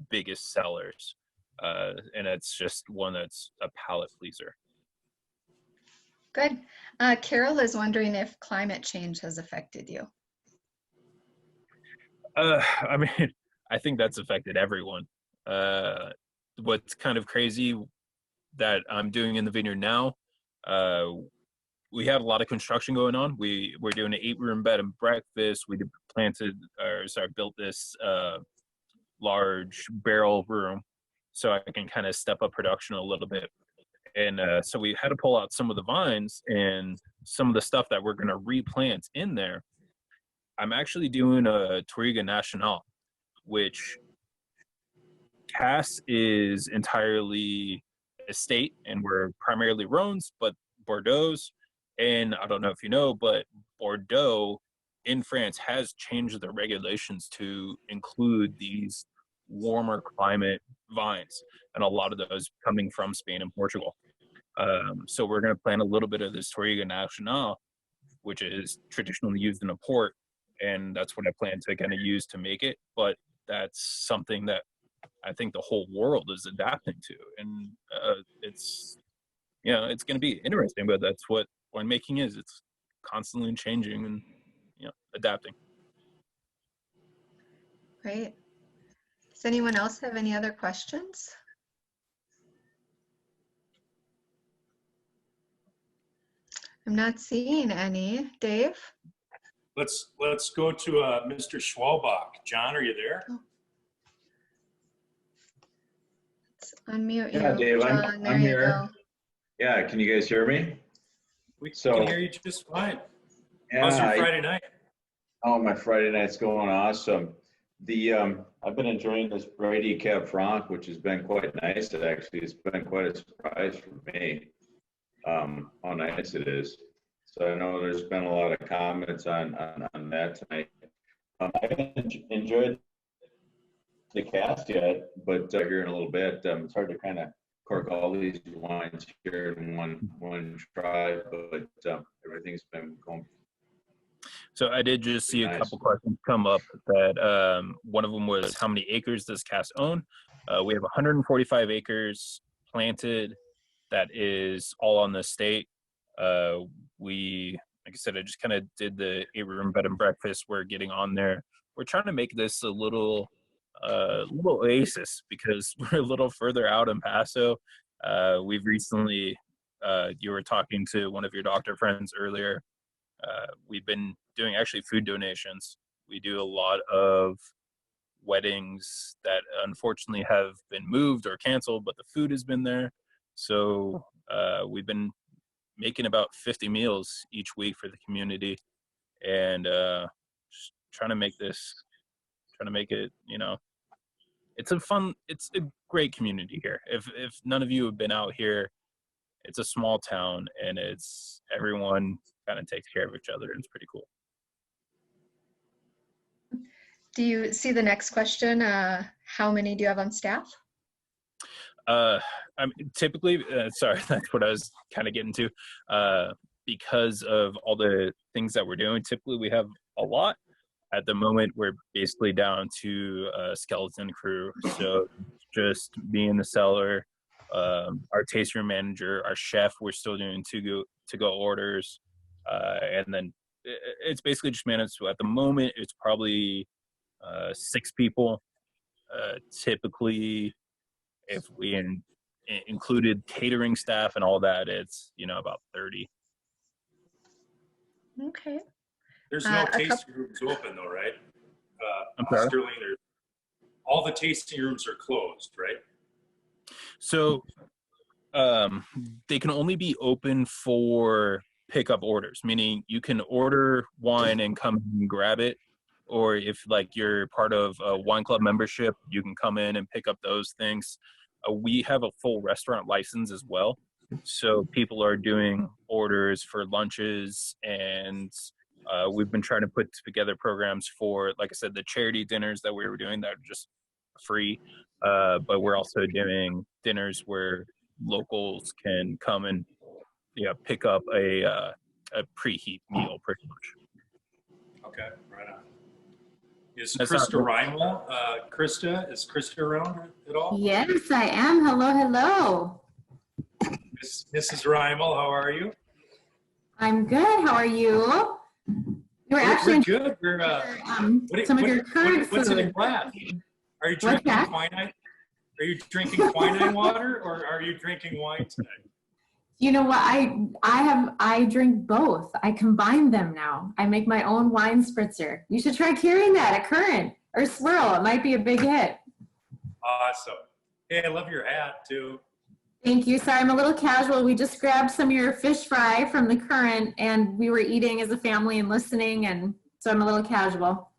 biggest sellers. And it's just one that's a palate pleaser. Good. Carol is wondering if climate change has affected you. I mean, I think that's affected everyone. What's kind of crazy that I'm doing in the vineyard now, we had a lot of construction going on. We're doing an 8-room bed and breakfast. We built this large barrel room so I can kind of step up production a little bit. And so we had to pull out some of the vines and some of the stuff that we're going to replant in there. I'm actually doing a Touriga Nacional, which Cass is entirely estate, and we're primarily Rhones, but Bordeaux's. And I don't know if you know, but Bordeaux in France has changed their regulations to include these warmer climate vines, and a lot of those coming from Spain and Portugal. So we're going to plant a little bit of this Touriga Nacional, which is traditionally used in a port, and that's what I plan to kind of use to make it. But that's something that I think the whole world is adapting to, and it's going to be interesting. But that's what winemaking is. It's constantly changing and adapting. Great. Does anyone else have any other questions? I'm not seeing any. Dave? Let's go to Mr. Schwalbach. John, are you there? Let's unmute Yeah, you. Dave, John, there I'm you here. go. Yeah, can you guys hear me? We can hear you just fine. Yeah, How's your Friday night? Oh, my Friday night's going awesome. I've been enjoying this Brady Cab Franc, which has been quite nice. It's been quite a surprise for me, how nice it is. So I know there's been a lot of comments on that tonight. I haven't enjoyed the cast yet, but here in a little bit, it's hard to kind of cork all these wines here in one try, but everything's been going. So I did just see a couple questions come up that one of them was, how many acres does Cass own? We have 145 acres planted. That is all on the estate. Like I said, I just kind of did the 8-room bed and breakfast. We're getting on there. We're trying to make this a little oasis because we're a little further out in Paso. We've recently, you were talking to one of your doctor friends earlier. We've been doing actually food donations. We do a lot of weddings that unfortunately have been moved or canceled, but the food has been there. So we've been making about 50 meals each week for the community, and just trying to make it, it's a great community here. If none of you have been out here, it's a small town and everyone kind of takes care of each other, and it's pretty cool. Do you see the next question? How many do you have on staff? I'm typically, sorry, that's what I was kind of getting to. Because of all the things that we're doing, typically we have a lot. At the moment, we're basically down to a skeleton crew. So just me in the cellar, our tasting room manager, our chef, we're still doing to-go orders. And then it's basically just managed. So at the moment, it's probably 6 people. Typically, if we included catering staff and all that, it's, about 30. Okay. There's no tasting rooms open though, right? I'm sorry? Sterling, all the tasting rooms are closed, right? So they can only be open for pickup orders, meaning you can order wine and come and grab it. Or if you're part of a wine club membership, you can come in and pick up those things. We have a full restaurant license as well. So people are doing orders for lunches, and we've been trying to put together programs for, like I said, the charity dinners that we were doing that are just free. But we're also doing dinners where locals can come and pick up a preheat meal pretty much. Okay, right on. Is Krista Reinwald, is Krista around at all? Yes, I am. Hello, hello. Mrs. Reinwald, how are you? I'm good. How are you? We're good. We're some of your current what's in the food. glass? Are you drinking quinine? Are you drinking quinine water, or are you drinking wine tonight? You know what? I drink both. I combine them now. I make my own wine spritzer. You should try carrying that at Current or Swirl. It might be a big hit. Awesome. Hey, I love your hat too. Thank you. Sorry, I'm a little casual. We just grabbed some of your fish fry from the Current, and we were eating as a family and listening, and so I'm a little casual.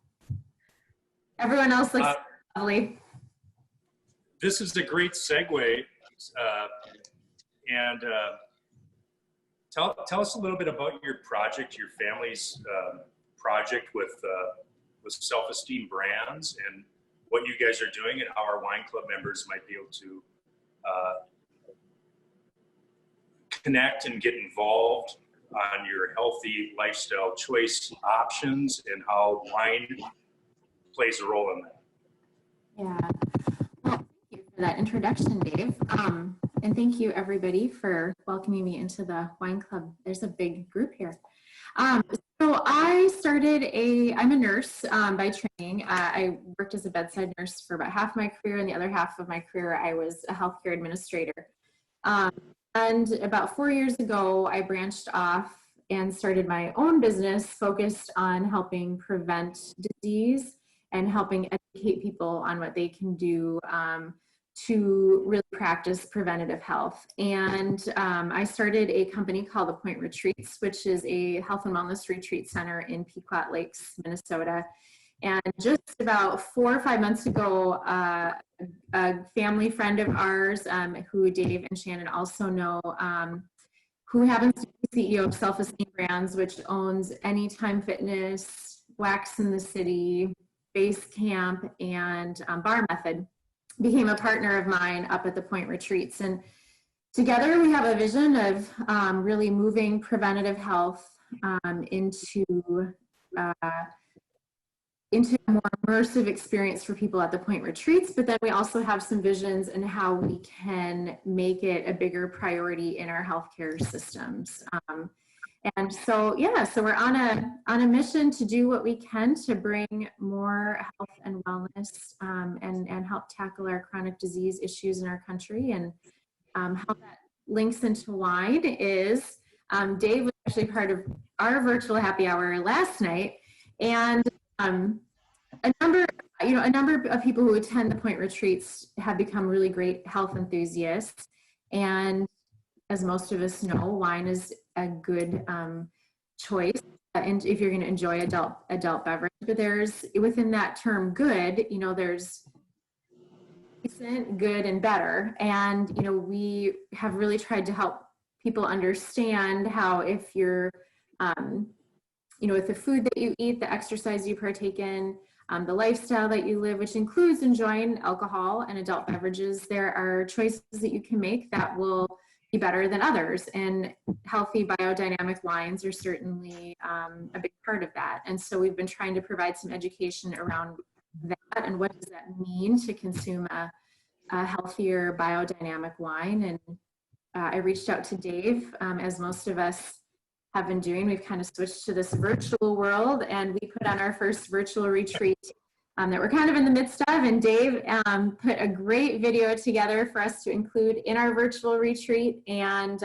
Everyone else looks lovely. This is a great segue. Tell us a little bit about your project, your family's project with Self-Esteem Brands, and what you guys are doing, and how our wine club members might be able to connect and get involved on your healthy lifestyle choice options, and how wine plays a role in that. Yeah. Well, thank you for that introduction, Dave. And thank you, everybody, for welcoming me into the wine club. There's a big group here. So I started I'm a nurse by training. I worked as a bedside nurse for about half my career, and the other half of my career, I was a healthcare administrator. And about 4 years ago, I branched off and started my own business focused on helping prevent disease and helping educate people on what they can do to really practice preventative health. And I started a company called The Point Retreats, which is a health and wellness retreat center in Pequot Lakes, Minnesota. And just about 4 or 5 months ago, a family friend of ours, who Dave and Shannon also know, who happens to be CEO of Self-Esteem Brands, which owns Anytime Fitness, Wax in the City, Base Camp, and Bar Method, became a partner of mine up at the Point Retreats. And together we have a vision of really moving preventative health into a more immersive experience for people at the Point Retreats, but then we also have some visions in how we can make it a bigger priority in our healthcare systems. And so, yeah, so we're on a mission to do what we can to bring more health and wellness and help tackle our chronic disease issues in our country. And how that links into wine is Dave was actually part of our virtual happy hour last night, and a number of people who attend the Point Retreats have become really great health enthusiasts. And as most of us know, wine is a good choice, and if you're going to enjoy adult beverage. But there's, within that term good, there's decent, good, and better. And, you know, we have really tried to help people understand how if you're, you know, with the food that you eat, the exercise you partake in, the lifestyle that you live, which includes enjoying alcohol and adult beverages, there are choices that you can make that will be better than others. And healthy biodynamic wines are certainly a big part of that. And so we've been trying to provide some education around that and what does that mean to consume a healthier biodynamic wine. And I reached out to Dave, as most of us have been doing. We've kind of switched to this virtual world, and we put on our first virtual retreat that we're kind of in the midst of. And Dave put a great video together for us to include in our virtual retreat. And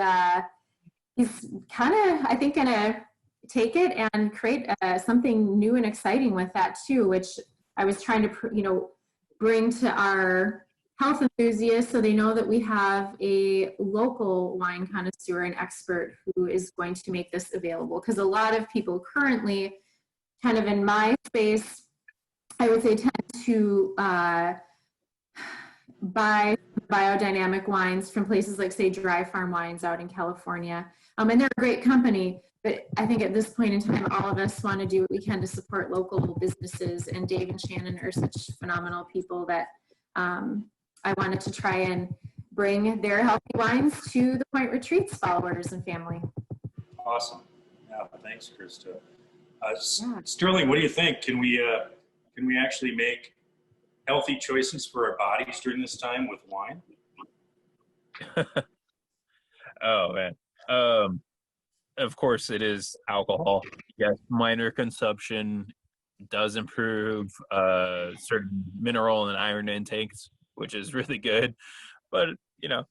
he's kind of, I think, gonna take it and create something new and exciting with that too, which I was trying to, you know, bring to our health enthusiasts so they know that we have a local wine connoisseur and expert who is going to make this available. Because a lot of people currently, kind of in my space, I would say tend to buy biodynamic wines from places like, say, Dry Farm Wines out in California. And they're a great company, but I think at this point in time, all of us want to do what we can to support local businesses. And Dave and Shannon are such phenomenal people that I wanted to try and bring their healthy wines to the Point Retreats followers and family. Awesome. Yeah, thanks, Krista. Sterling, what do you think? Can we actually make healthy choices for our bodies during this time with wine? Oh man. Of course it is alcohol. Yes, minor consumption does improve certain mineral and iron intakes, which is really good. But you know,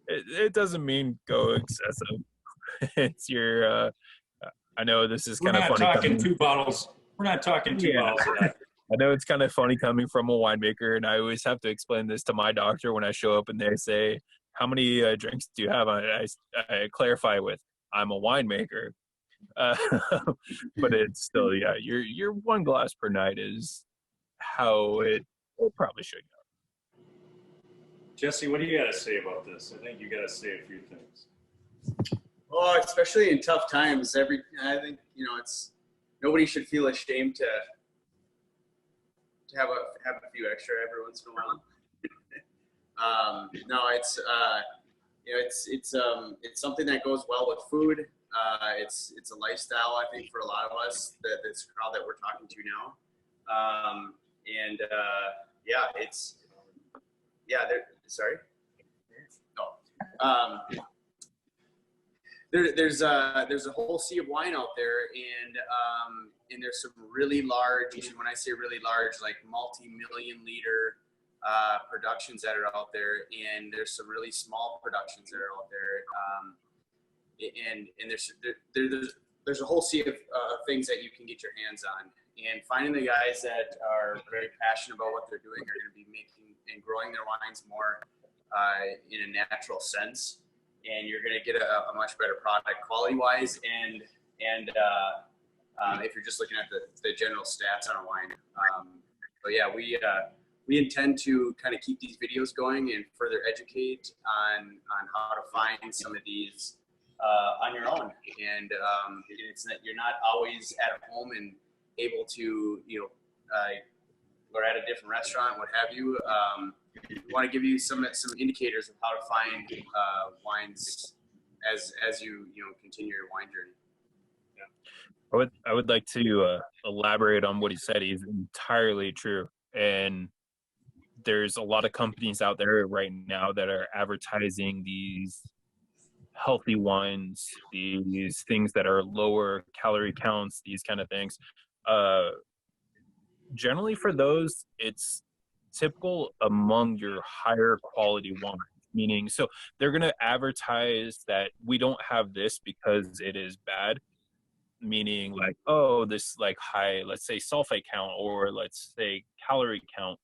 it doesn't mean go excessive. It's your I know this is kind of funny. We're not talking 2 bottles. We're not talking 2 bottles of that. I know it's kind of funny coming from a winemaker, and I always have to explain this to my doctor when I show up and they say, how many drinks do you have? I clarify with, I'm a winemaker. But it's still, yeah, your 1 glass per night is how it probably should go. Jesse, what do you got to say about this? I think you got to say a few things. Oh, especially in tough times. I think, you know, nobody should feel ashamed to have a few extra every once in a while. No, it's you know, it's something that goes well with food. It's a lifestyle, I think, for a lot of us, this crowd that we're talking to now. Sorry. No. There's a whole sea of wine out there, and there's some really large, and when I say really large, like multi-million liter productions that are out there, and there's some really small productions that are out there, and there's a whole sea of things that you can get your hands on, and finding the guys that are very passionate about what they're doing are going to be making and growing their wines more in a natural sense. And you're going to get a much better product quality-wise, and if you're just looking at the general stats on a wine. But yeah, we intend to kind of keep these videos going and further educate on how to find some of these on your own. And it's that you're not always at home and able to, you know, or at a different restaurant, what have you. We want to give you some indicators of how to find wines as you continue your wine journey. Yeah. I would like to elaborate on what he said. He's entirely true, and there's a lot of companies out there right now that are advertising these healthy wines, these things that are lower calorie counts, these kind of things. Generally for those, it's typical among your higher quality wines, meaning, so they're going to advertise that we don't have this because it is bad, meaning like, oh, this like high, let's say sulfate count, or let's say calorie count.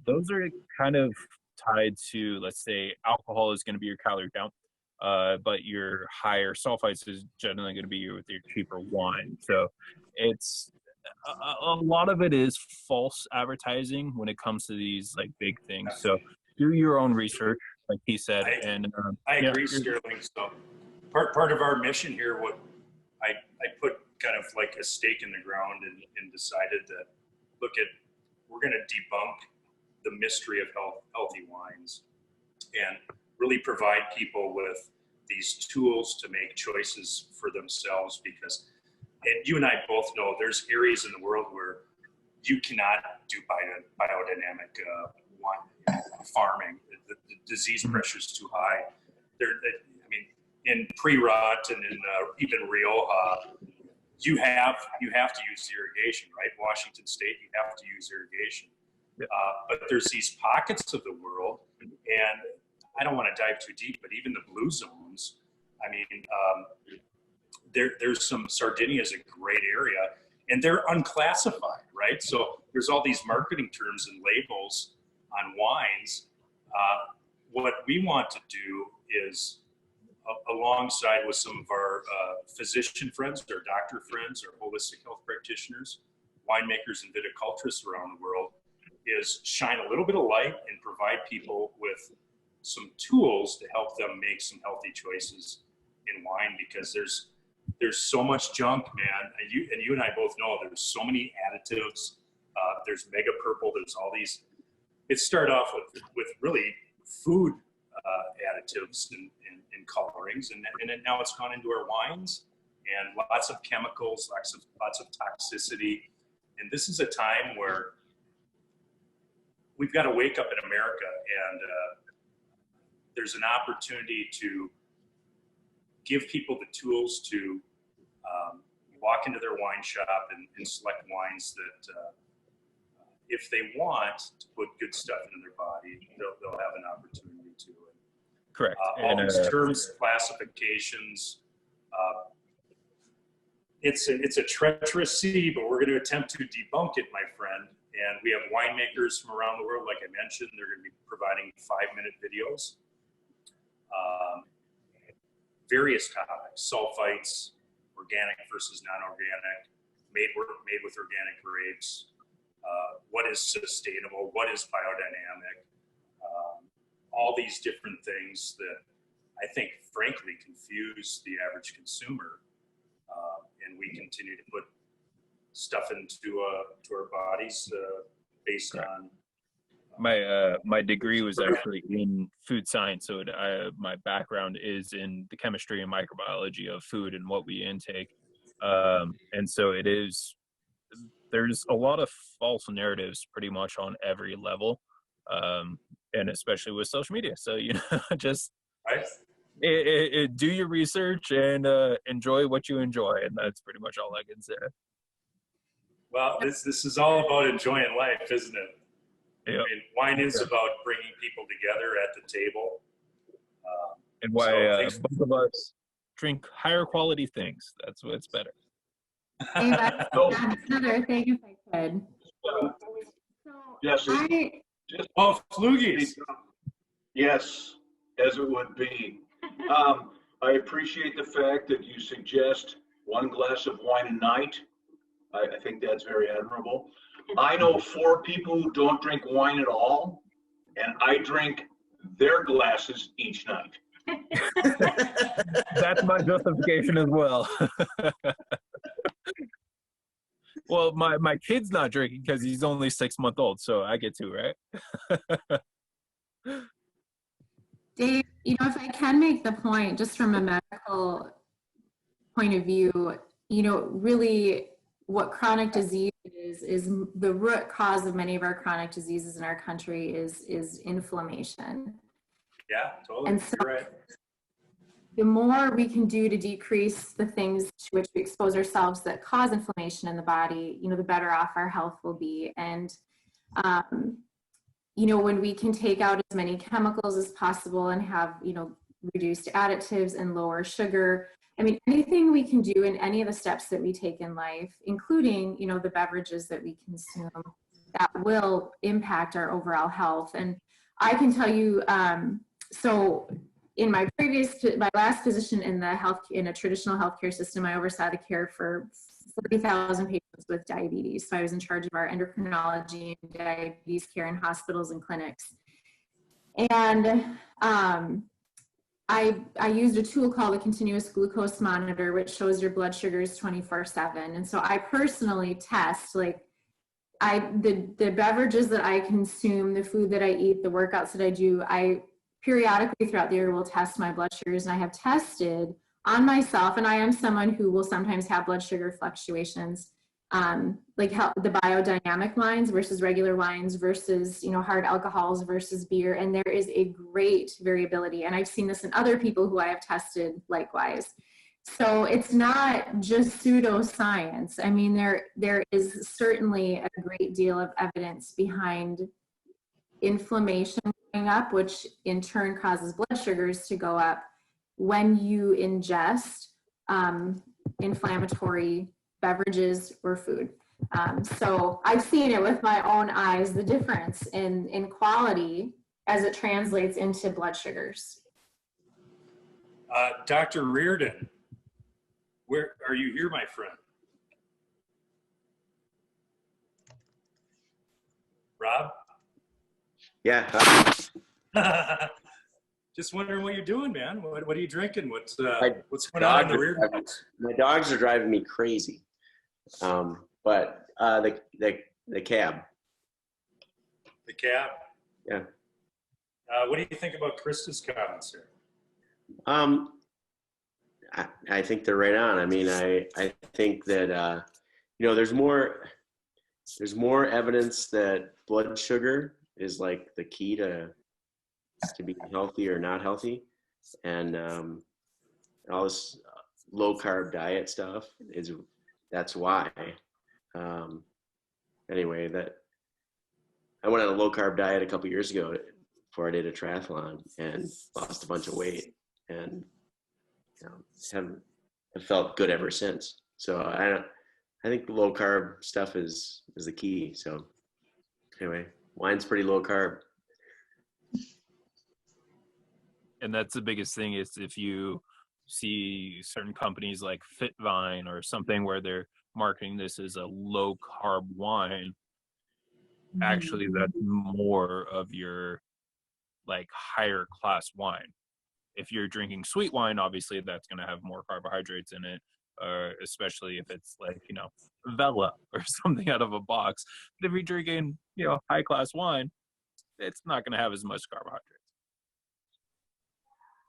Those are kind of tied to, let's say alcohol is going to be your calorie count, but your higher sulfites is generally going to be with your cheaper wine. So it's a lot of it is false advertising when it comes to these like big things. So do your own research, like he said. I yeah, agree, Sterling. So part of our mission here, what I put kind of like a stake in the ground and decided that we're going to debunk the mystery of healthy wines and really provide people with these tools to make choices for themselves, because you and I both know there's areas in the world where you cannot do biodynamic wine farming. The disease pressure is too high. I mean, in pre-rut and in even Rioja, you have to use irrigation, right? Washington State, you have to use irrigation. But there's these pockets of the world, and I don't want to dive too deep, but even the blue zones, I mean, there's some, Sardinia is a great area, and they're unclassified, right? So there's all these marketing terms and labels on wines. What we want to do is, alongside with some of our physician friends, our doctor friends, our holistic health practitioners, winemakers and viticulturists around the world, is shine a little bit of light and provide people with some tools to help them make some healthy choices in wine, because there's so much junk, man. And you and I both know there's so many additives. There's mega purple. There's all these. It started off with really food additives and colorings, and now it's gone into our wines, and lots of chemicals, lots of toxicity. And this is a time where we've got to wake up in America, and there's an opportunity to give people the tools to walk into their wine shop and select wines that, if they want to put good stuff into their body, they'll have an opportunity to. Correct. All these terms, classifications. It's a treacherous sea, but we're going to attempt to debunk it, my friend. And we have winemakers from around the world, like I mentioned. They're going to be providing 5-minute videos. Various topics: sulfites, organic versus non-organic, made with organic grapes. What is sustainable? What is biodynamic? All these different things that I think, frankly, confuse the average consumer, and we continue to put stuff into our bodies based on. My degree was actually in food science, so my background is in the chemistry and microbiology of food and what we intake, and so there's a lot of false narratives pretty much on every level, and especially with social media. So just do your research and enjoy what you enjoy, and that's pretty much all I can say. Well, this is all about enjoying life, isn't it? Yep. I mean, wine is about bringing people together at the table. And why both of us drink higher quality things. That's what's better. Hey, that's another thing, if I could. Yes. Floogies. Yes, as it would be. I appreciate the fact that you suggest one glass of wine a night. I think that's very admirable. I know 4 people who don't drink wine at all, and I drink their glasses each night. That's my justification as well. Well, my kid's not drinking because he's only 6 months old, so I get to, right? Dave, if I can make the point, just from a medical point of view, really what chronic disease is the root cause of many of our chronic diseases in our country is inflammation. Yeah, totally. And so, you're right. The more we can do to decrease the things to which we expose ourselves that cause inflammation in the body, the better off our health will be. And, when we can take out as many chemicals as possible and have, reduced additives and lower sugar, I mean, anything we can do in any of the steps that we take in life, including, the beverages that we consume, that will impact our overall health. And I can tell you, so in my last position in a traditional healthcare system, I oversaw the care for 40,000 patients with diabetes. So I was in charge of our endocrinology and diabetes care in hospitals and clinics. And I used a tool called a continuous glucose monitor, which shows your blood sugars 24/7. And so I personally test, like, the beverages that I consume, the food that I eat, the workouts that I do, I periodically throughout the year will test my blood sugars. And I have tested on myself, and I am someone who will sometimes have blood sugar fluctuations, like how the biodynamic wines versus regular wines versus, you know, hard alcohols versus beer. And there is a great variability. And I've seen this in other people who I have tested likewise. So it's not just pseudoscience. I mean, there is certainly a great deal of evidence behind inflammation going up, which in turn causes blood sugars to go up when you ingest inflammatory beverages or food. So I've seen it with my own eyes, the difference in quality as it translates into blood sugars. Dr. Reardon, where are you here, my friend? Rob? Yeah. Just wondering what you're doing, man. What are you drinking? What's going dogs on in the Reardon house? My dogs are driving me crazy. But the cab. The cab? Yeah. What do you think about Krista's comments here? I think they're right on. I mean, I think that you know, there's more evidence that blood sugar is like the key to being healthy or not healthy, and all this low carb diet stuff that's why. Anyway, that I went on a low carb diet a couple years ago before I did a triathlon and lost a bunch of weight, and you know, have felt good ever since. So I think the low carb stuff is the key. So anyway, wine's pretty low carb. And that's the biggest thing is if you see certain companies like Fitvine or something where they're marketing this as a low carb wine, actually that's more of your like higher class wine. If you're drinking sweet wine, obviously that's going to have more carbohydrates in it, especially if it's like, you know, Vela or something out of a box. But if you're drinking, you know, high class wine, it's not going to have as much carbohydrates.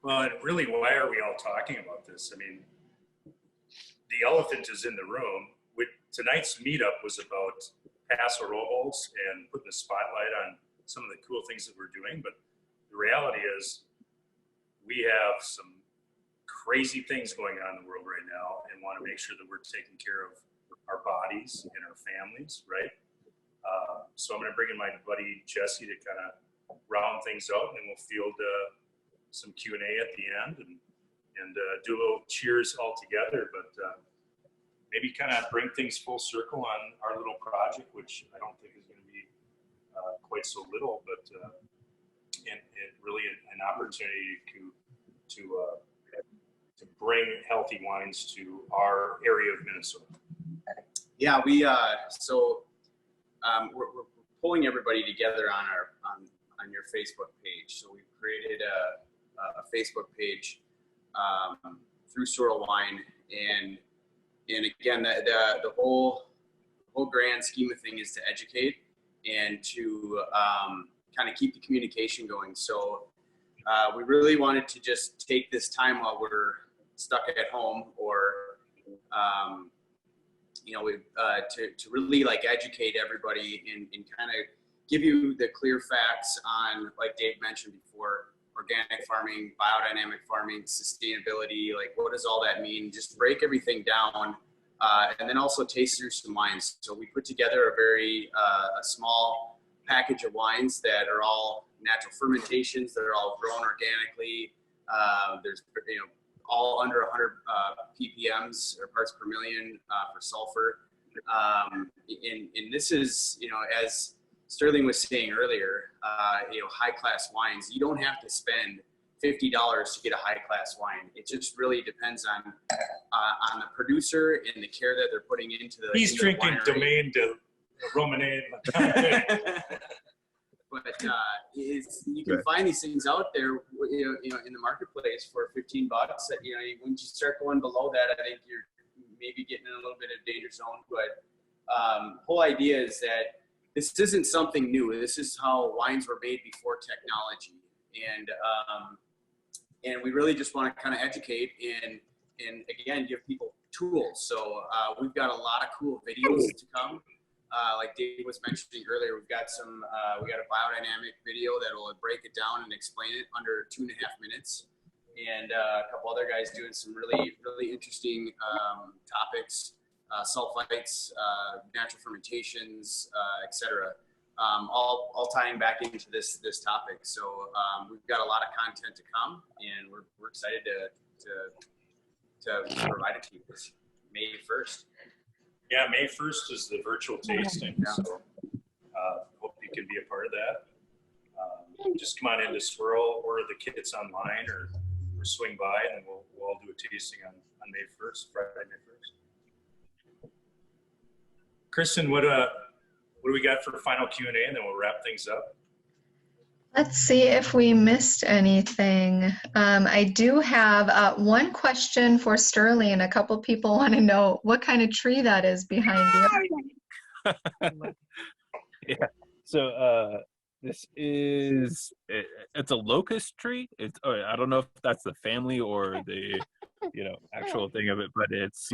Well, and really, why are we all talking about this? I mean, the elephant is in the room. Tonight's meetup was about Paso Robles and putting the spotlight on some of the cool things that we're doing. But the reality is we have some crazy things going on in the world right now and want to make sure that we're taking care of our bodies and our families, right? So I'm going to bring in my buddy Jesse to kind of round things out, and then we'll field some Q&A at the end and do a little cheers all together, but maybe kind of bring things full circle on our little project, which I don't think is going to be quite so little, but and really an opportunity to bring healthy wines to our area of Minnesota. Yeah, we're pulling everybody together on your Facebook page. So we've created a Facebook page through Sorrel Wine, and again, the whole grand scheme of thing is to educate and to kind of keep the communication going. So we really wanted to just take this time while we're stuck at home, or you know, to really like educate everybody and kind of give you the clear facts on, like Dave mentioned before, organic farming, biodynamic farming, sustainability, like what does all that mean? Just break everything down, and then also taste through some wines. So we put together a very a small package of wines that are all natural fermentations, that are all grown organically. There's, you know, all under 100 ppms or parts per million for sulfur. And this is, you know, as Sterling was saying earlier, you know, high class wines, you don't have to spend $50 to get a high class wine. It just really depends on the producer and the care that they're putting into the. He's drinking Domaine de Romane. But you can find these things out there, you know, in the marketplace for $15. That, you know, once you start going below that, I think you're maybe getting in a little bit of danger zone. But whole idea is that this isn't something new. This is how wines were made before technology, and we really just want to kind of educate and again give people tools. So we've got a lot of cool videos to come. Like Dave was mentioning earlier, we got a biodynamic video that will break it down and explain it under 2.5 minutes, and a couple other guys doing some really interesting topics, sulfites, natural fermentations, etc. All tying back into this topic. So we've got a lot of content to come, and we're excited to provide it to you this May 1st. Yeah, May 1st is the virtual tasting, so hope you can be a part of that. Just come on into Swirl or the kids online, or swing by, and then we'll all do a tasting on May 1st, Friday, May 1st. Kristen, what do we got for final Q&A, and then we'll wrap things up? Let's see if we missed anything. I do have one question for Sterling. A couple people want to know what kind of tree that is behind you. Yeah. So this is it's a locust tree. It's I don't know if that's the family or the actual thing of it, but it's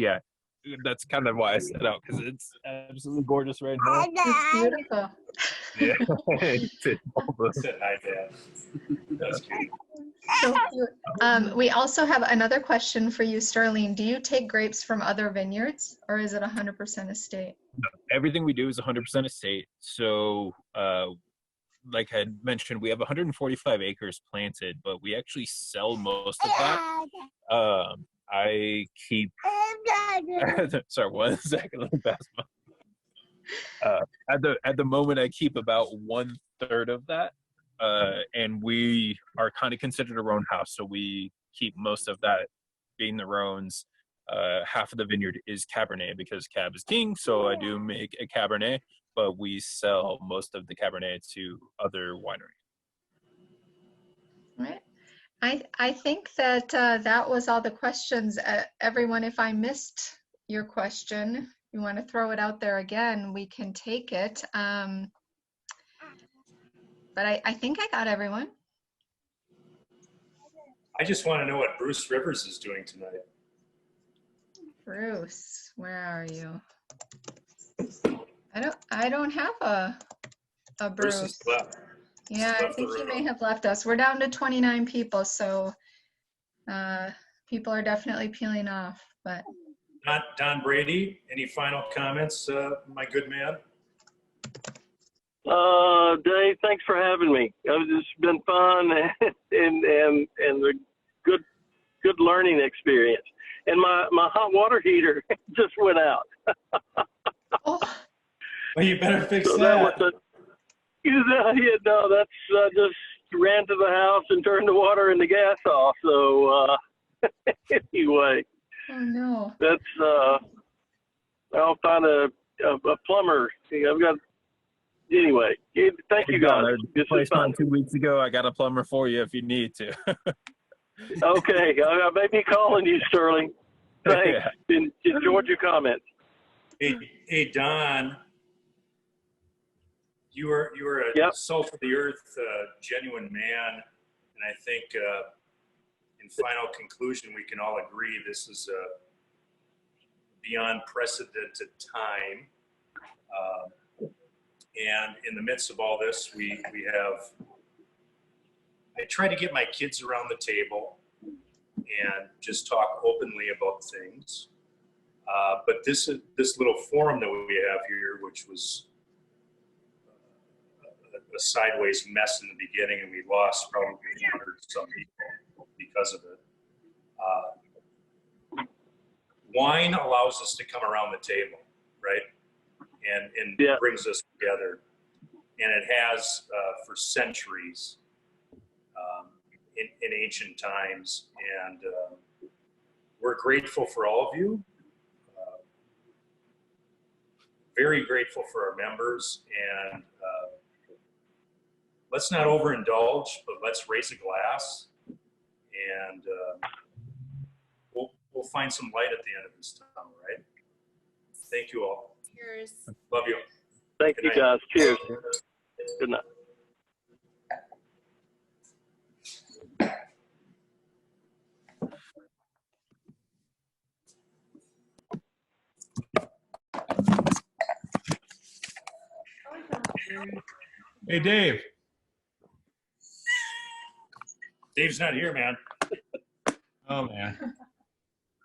that's kind of why I set out, because it's absolutely gorgeous right now. It's beautiful. Yeah. Said hi, Dad. That's cute. So cute. We also have another question for you, Sterling. Do you take grapes from other vineyards, or is it 100% estate? No, everything we do is 100% estate. So, like I had mentioned, we have 145 acres planted, but we actually sell most of that. I keep. Sorry, 1 second. Let me pass my. At the moment, I keep about 1/3 of that, and we are kind of considered a Rhone house, so we keep most of that being the Rhones. Half of the vineyard is Cabernet because Cab is king, so I do make a Cabernet, but we sell most of the Cabernet to other wineries. All right. I think that that was all the questions. Everyone, if I missed your question, you want to throw it out there again, we can take it. But I think I got everyone. I just want to know what Bruce Rivers is doing tonight. Bruce, where are you? I don't have a Bruce. Bruce is left. Yeah, I think he may have left us. We're down to 29 people, so people are definitely peeling off. But Don Brady, any final comments, my good man? Dave, thanks for having me. It's been fun and a good learning experience. And my hot water heater just went out. Oh. Well, you better fix so that. No, that's I just ran to the house and turned the water and the gas off. So anyway. Oh no. That's I'll find a plumber. I've got. Anyway, thank you guys. This was fun. 2 weeks ago, I got a plumber for you if you need to. Okay, I may be calling you, Sterling. Thanks. Yeah. Enjoyed your comments. Hey, Don. You are a salt of the earth, genuine man, and I think in final conclusion we can all agree this is a beyond precedented time. And in the midst of all this, we have. I try to get my kids around the table and just talk openly about things. But this little forum that we have here, which was a sideways mess in the beginning, and we lost probably 100 some people because of it. Wine allows us to come around the table, right? And brings us together. And it has for centuries. And ancient times. And we're grateful for all of you. Very grateful for our members. And let's not overindulge, but let's raise a glass. And we'll find some light at the end of this tunnel, right? Thank you all. Cheers. Love you. Thank you, guys. Cheers. Good night. Hey, Dave. Dave's not here, man. Oh, man.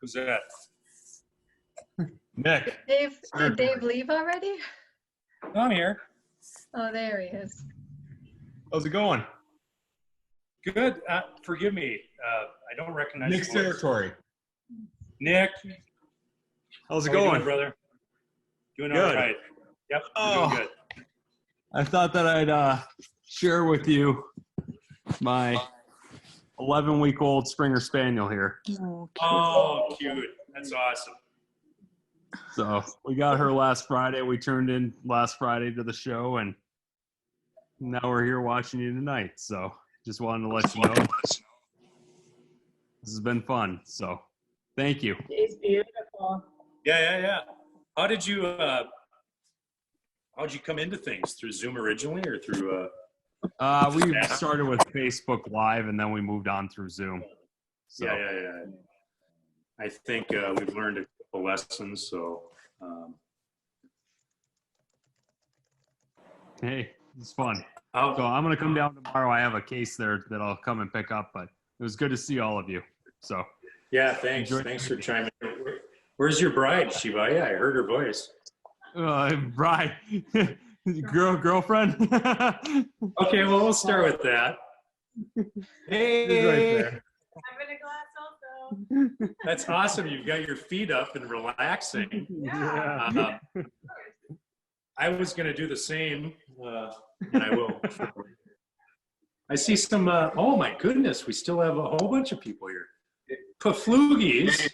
Who's that? Nick. Did Dave leave already? I'm here. Oh, there he is. How's it going? Good. Forgive me. I don't recognize Nick's your voice. territory. Nick. How's it How you going? doing, brother? Doing all Good. right. Yep. Oh. Doing good. I thought that I'd share with you my 11-week-old Springer Spaniel here. Oh, cute. That's awesome. So we got her last Friday. We turned in last Friday to the show, and now we're here watching you tonight. So just wanted to let you know this has been fun. So thank you. She's beautiful. Yeah. How'd you come into things? Through Zoom originally or through We started with Facebook Live, and then we moved on through Zoom. So. Yeah. I think we've learned a couple lessons, so Hey, it's fun. Oh. So I'm gonna come down tomorrow. I have a case there that I'll come and pick up, but it was good to see all of you. So yeah, thanks. Thanks for chiming in. Where's your bride, Shivaya? I heard her voice. Bride, girlfriend. Okay, well, we'll start with that. Hey, She's right there. I'm in a glass also. That's awesome. You've got your feet up and relaxing. Yeah. I was going to do the same, and I will. I see some, oh my goodness, we still have a whole bunch of people here. Paflugis,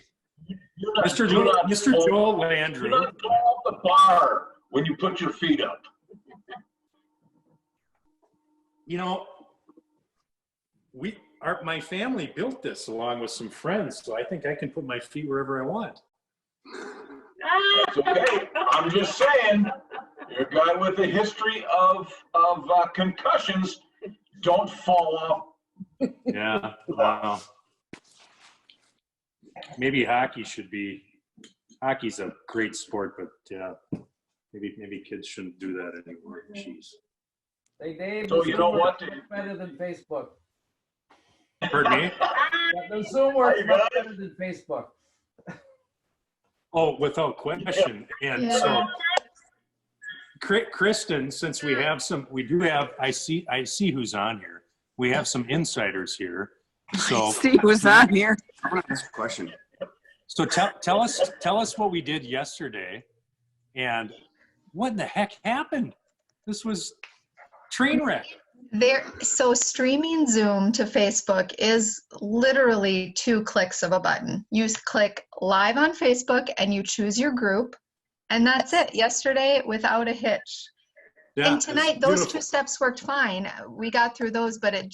Mr. Joel Landry. Do not go off the bar when you put your feet up. You know, my family built this along with some friends, so I think I can put my feet wherever I want. That's okay. I'm just saying, you're a guy with a history of concussions. Don't fall off. Yeah, wow. Maybe hockey's a great sport, but maybe kids shouldn't do that anymore. Jeez. Hey, Dave, So you know what? better than Facebook. Pardon me? The Zoom works much better than Facebook. Oh, without question. And so, Kristen, since I see who's on here. We have some insiders here. So I see who's on here. I want to ask a question. So tell us what we did yesterday, and what in the heck happened? This was train wreck. So streaming Zoom to Facebook is literally 2 clicks of a button. You click live on Facebook and you choose your group, and that's it. Yesterday, without a hitch. Yeah, and tonight, those beautiful. 2 steps worked fine. We got through those, but it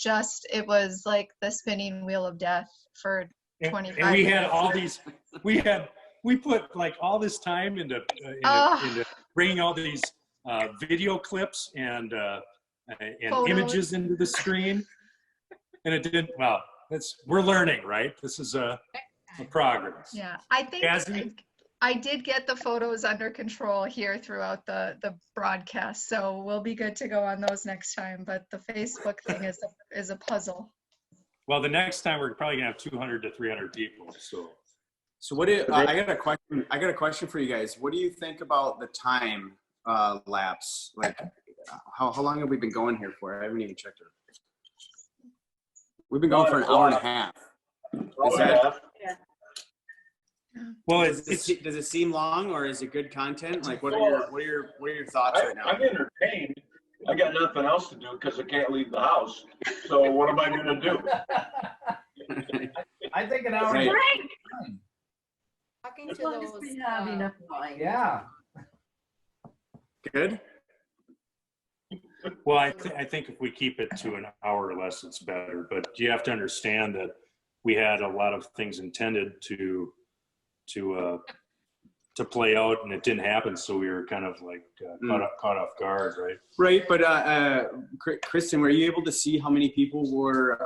was like the spinning wheel of death for 25 And we minutes. had all these, we put like all this time into bringing all these video clips and Photos. images into the screen, and it didn't. Well, we're learning, right? This is a progress. Yeah, I think I did get the photos under control here throughout the broadcast, so we'll be good to go on those next time. But the Facebook thing is a puzzle. Well, the next time we're probably gonna have 200 to 300 people. So what do I got a question? I got a question for you guys. What do you think about the time lapse? Like, how long have we been going here for? I haven't even checked it. We've been going for an hour and a half. Is that? Well, does it seem long, or is it good content? Like, what are your thoughts right now? I'm entertained. I got nothing else to do because I can't leave the house. So what am I going to do? I think an hour. Right. Talking As to long as those, we have enough wine. Yeah. Good. Well, I think if we keep it to an hour or less, it's better. But you have to understand that we had a lot of things intended to play out, and it didn't happen. So we were kind of like caught off guard, right? Right, but Kristen, were you able to see how many people were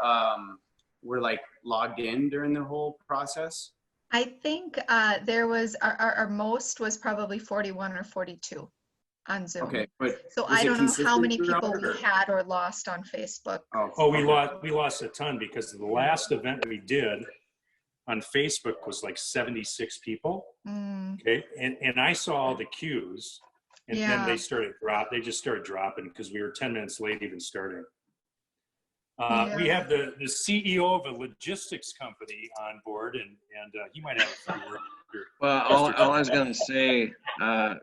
like logged in during the whole process? I think there was, our most was probably 41 or 42 on Zoom. Okay, but So was I it don't know how consistent many throughout, people we or- had or lost on Facebook. Oh, we lost a ton because the last event we did on Facebook was like 76 people. Mm. Okay, and I saw all the queues, and then Yeah. they just started dropping because we were 10 minutes late even starting. We have the CEO of a logistics company on board, and he might have a few words here. Well, all I was going to say, can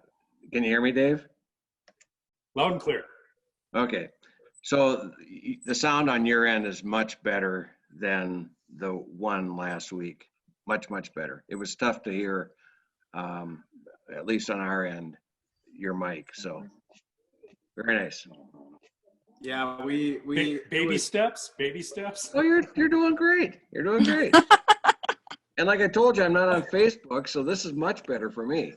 you hear me, Dave? Loud and clear. Okay. So the sound on your end is much better than the one last week. Much, much better. It was tough to hear, at least on our end, your mic. So very nice. Yeah, we baby steps. Oh, you're doing great. You're doing great. And like I told you, I'm not on Facebook, so this is much better for me.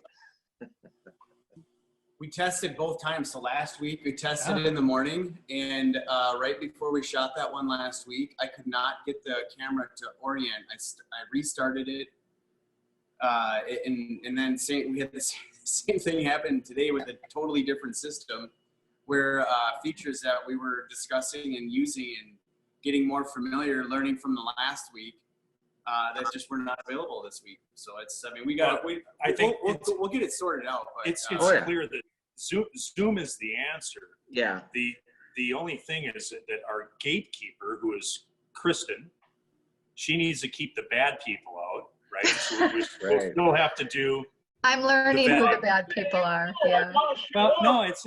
We tested both times. So last week we tested it in the morning, and right before we shot that one last week, I could not get the camera to orient. I restarted it, and then we had the same thing happen today with a totally different system, where features that we were discussing and using and getting more familiar, learning from the last week, that just were not available this week. So it's, I mean, we'll get it sorted out. But It's clear that Zoom is the answer. Yeah. The only thing is that our gatekeeper, who is Kristen, she needs to keep the bad people out, right? So we'll still have to do. I'm learning who the bad people are. Yeah. Well, no, it's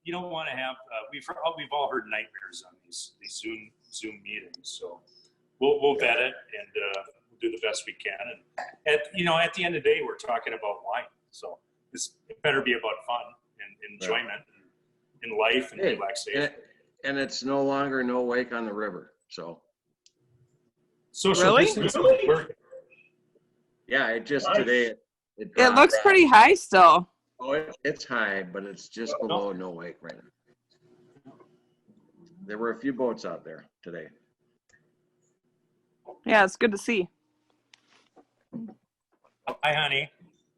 you don't want to have. We've all heard nightmares on these Zoom meetings. So we'll vet it and we'll do the best we can. And at the end of the day, we're talking about wine, so it better be about fun and enjoyment in life and relaxation. And it's no longer no wake on the river. So social distancing. Yeah, it just Nice. today. It looks pretty high still. Oh, it's high, but it's just below no wake right now. There were a few boats out there today. Yeah, it's good to see. Hi, honey.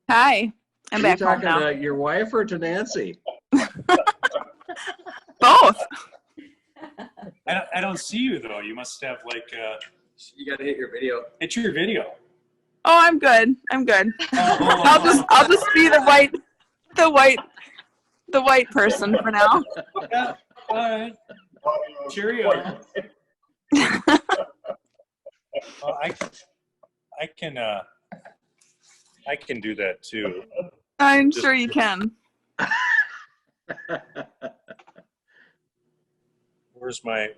Hi. I'm back Are you home talking now. to your wife or to Nancy? Both. I don't see you though. You must have like. You got to hit your video. Hit your video. Oh, I'm good. I'm good. I'll just be the white person for now. Yeah. All right. Cheerio. I can do that too. I'm sure you can. Where's my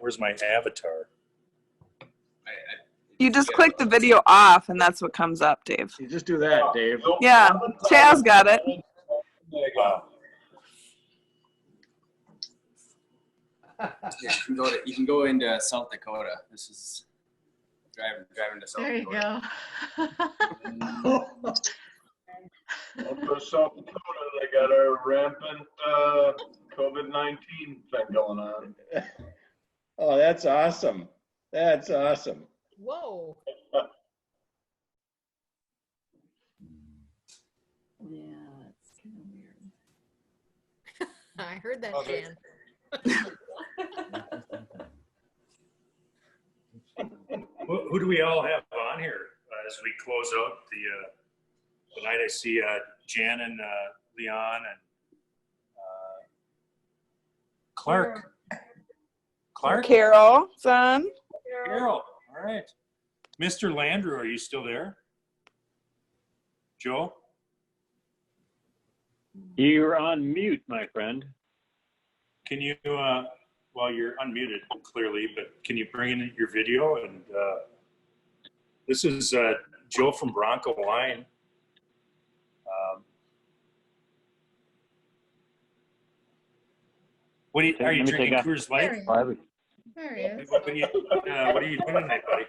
avatar? You just click the video off and that's what comes up, Dave. You just do that, Dave. Yeah, Chaz got it. Wow. Yeah, you can go into South Dakota. This is driving to South There you Dakota. go. Up to South Dakota, they got a rampant COVID-19 thing going on. Oh, that's awesome. That's awesome. Whoa. Yeah, it's kind of weird. I heard that, Okay. Jan. Who do we all have on here as we close out the night? I see Jan and Leon and Clark. Carol, son. Carol. All right. Mr. Landrew, are you still there? Joe? You're on mute, my friend. Can you, well, you're unmuted clearly, but can you bring in your video and This is Joe from Bronco Wine. What are you drinking? Coors Light? There he is. What are you doing tonight, buddy?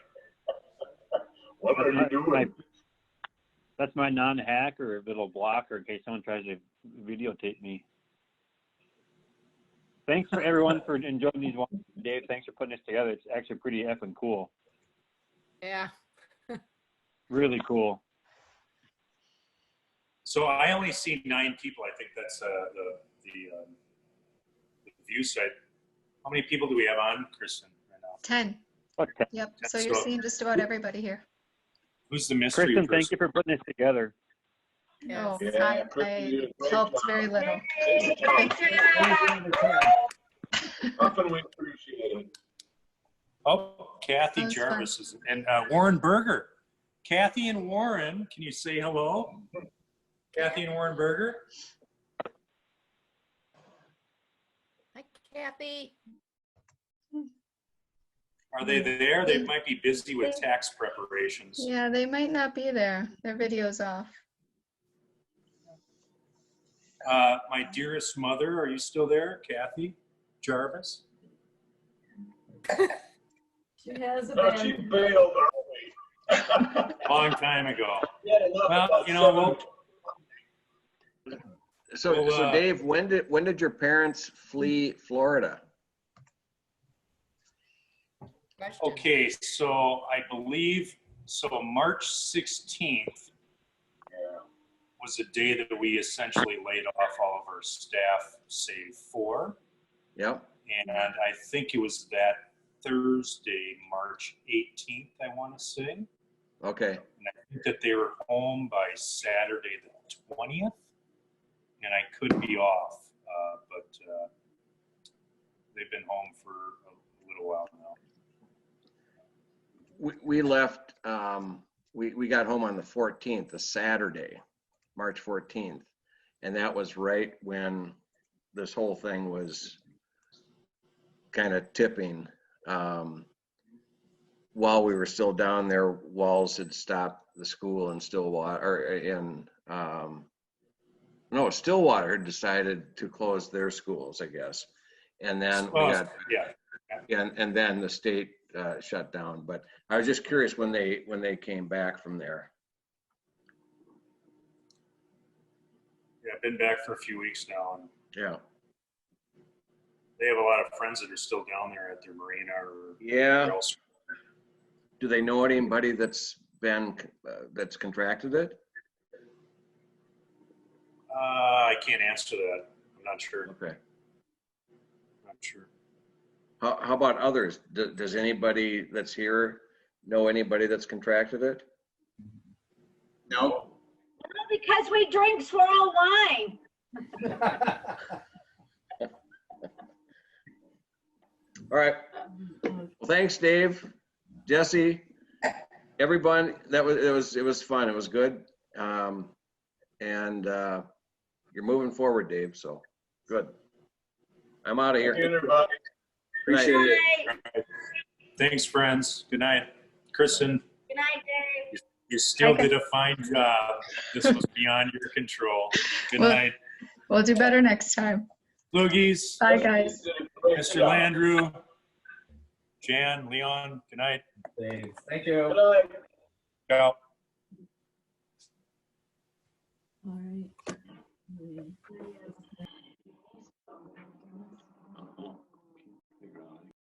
What are you doing? That's my non-hack or little blocker in case someone tries to videotape me. Thanks for everyone for enjoying these ones. Dave, thanks for putting this together. It's actually pretty effing cool. Yeah. Really cool. So I only see 9 people. I think that's the view site. How many people do we have on, Kristen, right now? 10. Okay. Yep. So you're seeing just about everybody here. Who's the mystery Kristen, person? thank you for putting this together. Oh, Yeah, I helped very little. Often we appreciate it. Oh, Kathy That was Jarvis is, and Warren Berger. Kathy and Warren, can you say hello? Kathy and Warren Berger. Hi, Kathy. Are they there? They might be busy with tax preparations. Yeah, they might not be there. Their video's off. My dearest mother, are you still there, Kathy Jarvis? She has a No, she bailed early. Long time ago. Well, you know, So Dave, when did your parents flee Florida? okay, so I believe, March 16th was the day that we essentially laid off all of our staff, save 4. Yep. And I think it was that Thursday, March 18th, I want to say. Okay. And I think that they were home by Saturday the 20th. And I could be off, but they've been home for a little while now. We left, we got home on the 14th, the Saturday, March 14th. And that was right when this whole thing was kind of tipping. While we were still down there, Walls had stopped the school in Stillwater, Stillwater had decided to close their schools, I guess. And then we got, and then the state shut down. But I was just curious when they came back from there. Yeah, I've been back for a few weeks now, and yeah, they have a lot of friends that are still down there at their marina or else. Do they know anybody that's contracted it? I can't answer that. I'm not sure. Okay. Not sure. How about others? Does anybody that's here know anybody that's contracted it? No. Because we drink swirl wine. All right. Well, thanks, Dave, Jesse, everyone. It was fun. It was good. And you're moving forward, Dave. So good. I'm out of here. Thank you, everybody. Appreciate it. Thanks, friends. Good night, Kristen. Good night, Dave. You still did a fine job. This was beyond your control. Good night. We'll do better next time. Loogies. Bye, guys. Mr. Landrew. Jan, Leon, good night. Thank you. Good night. Ciao. All right.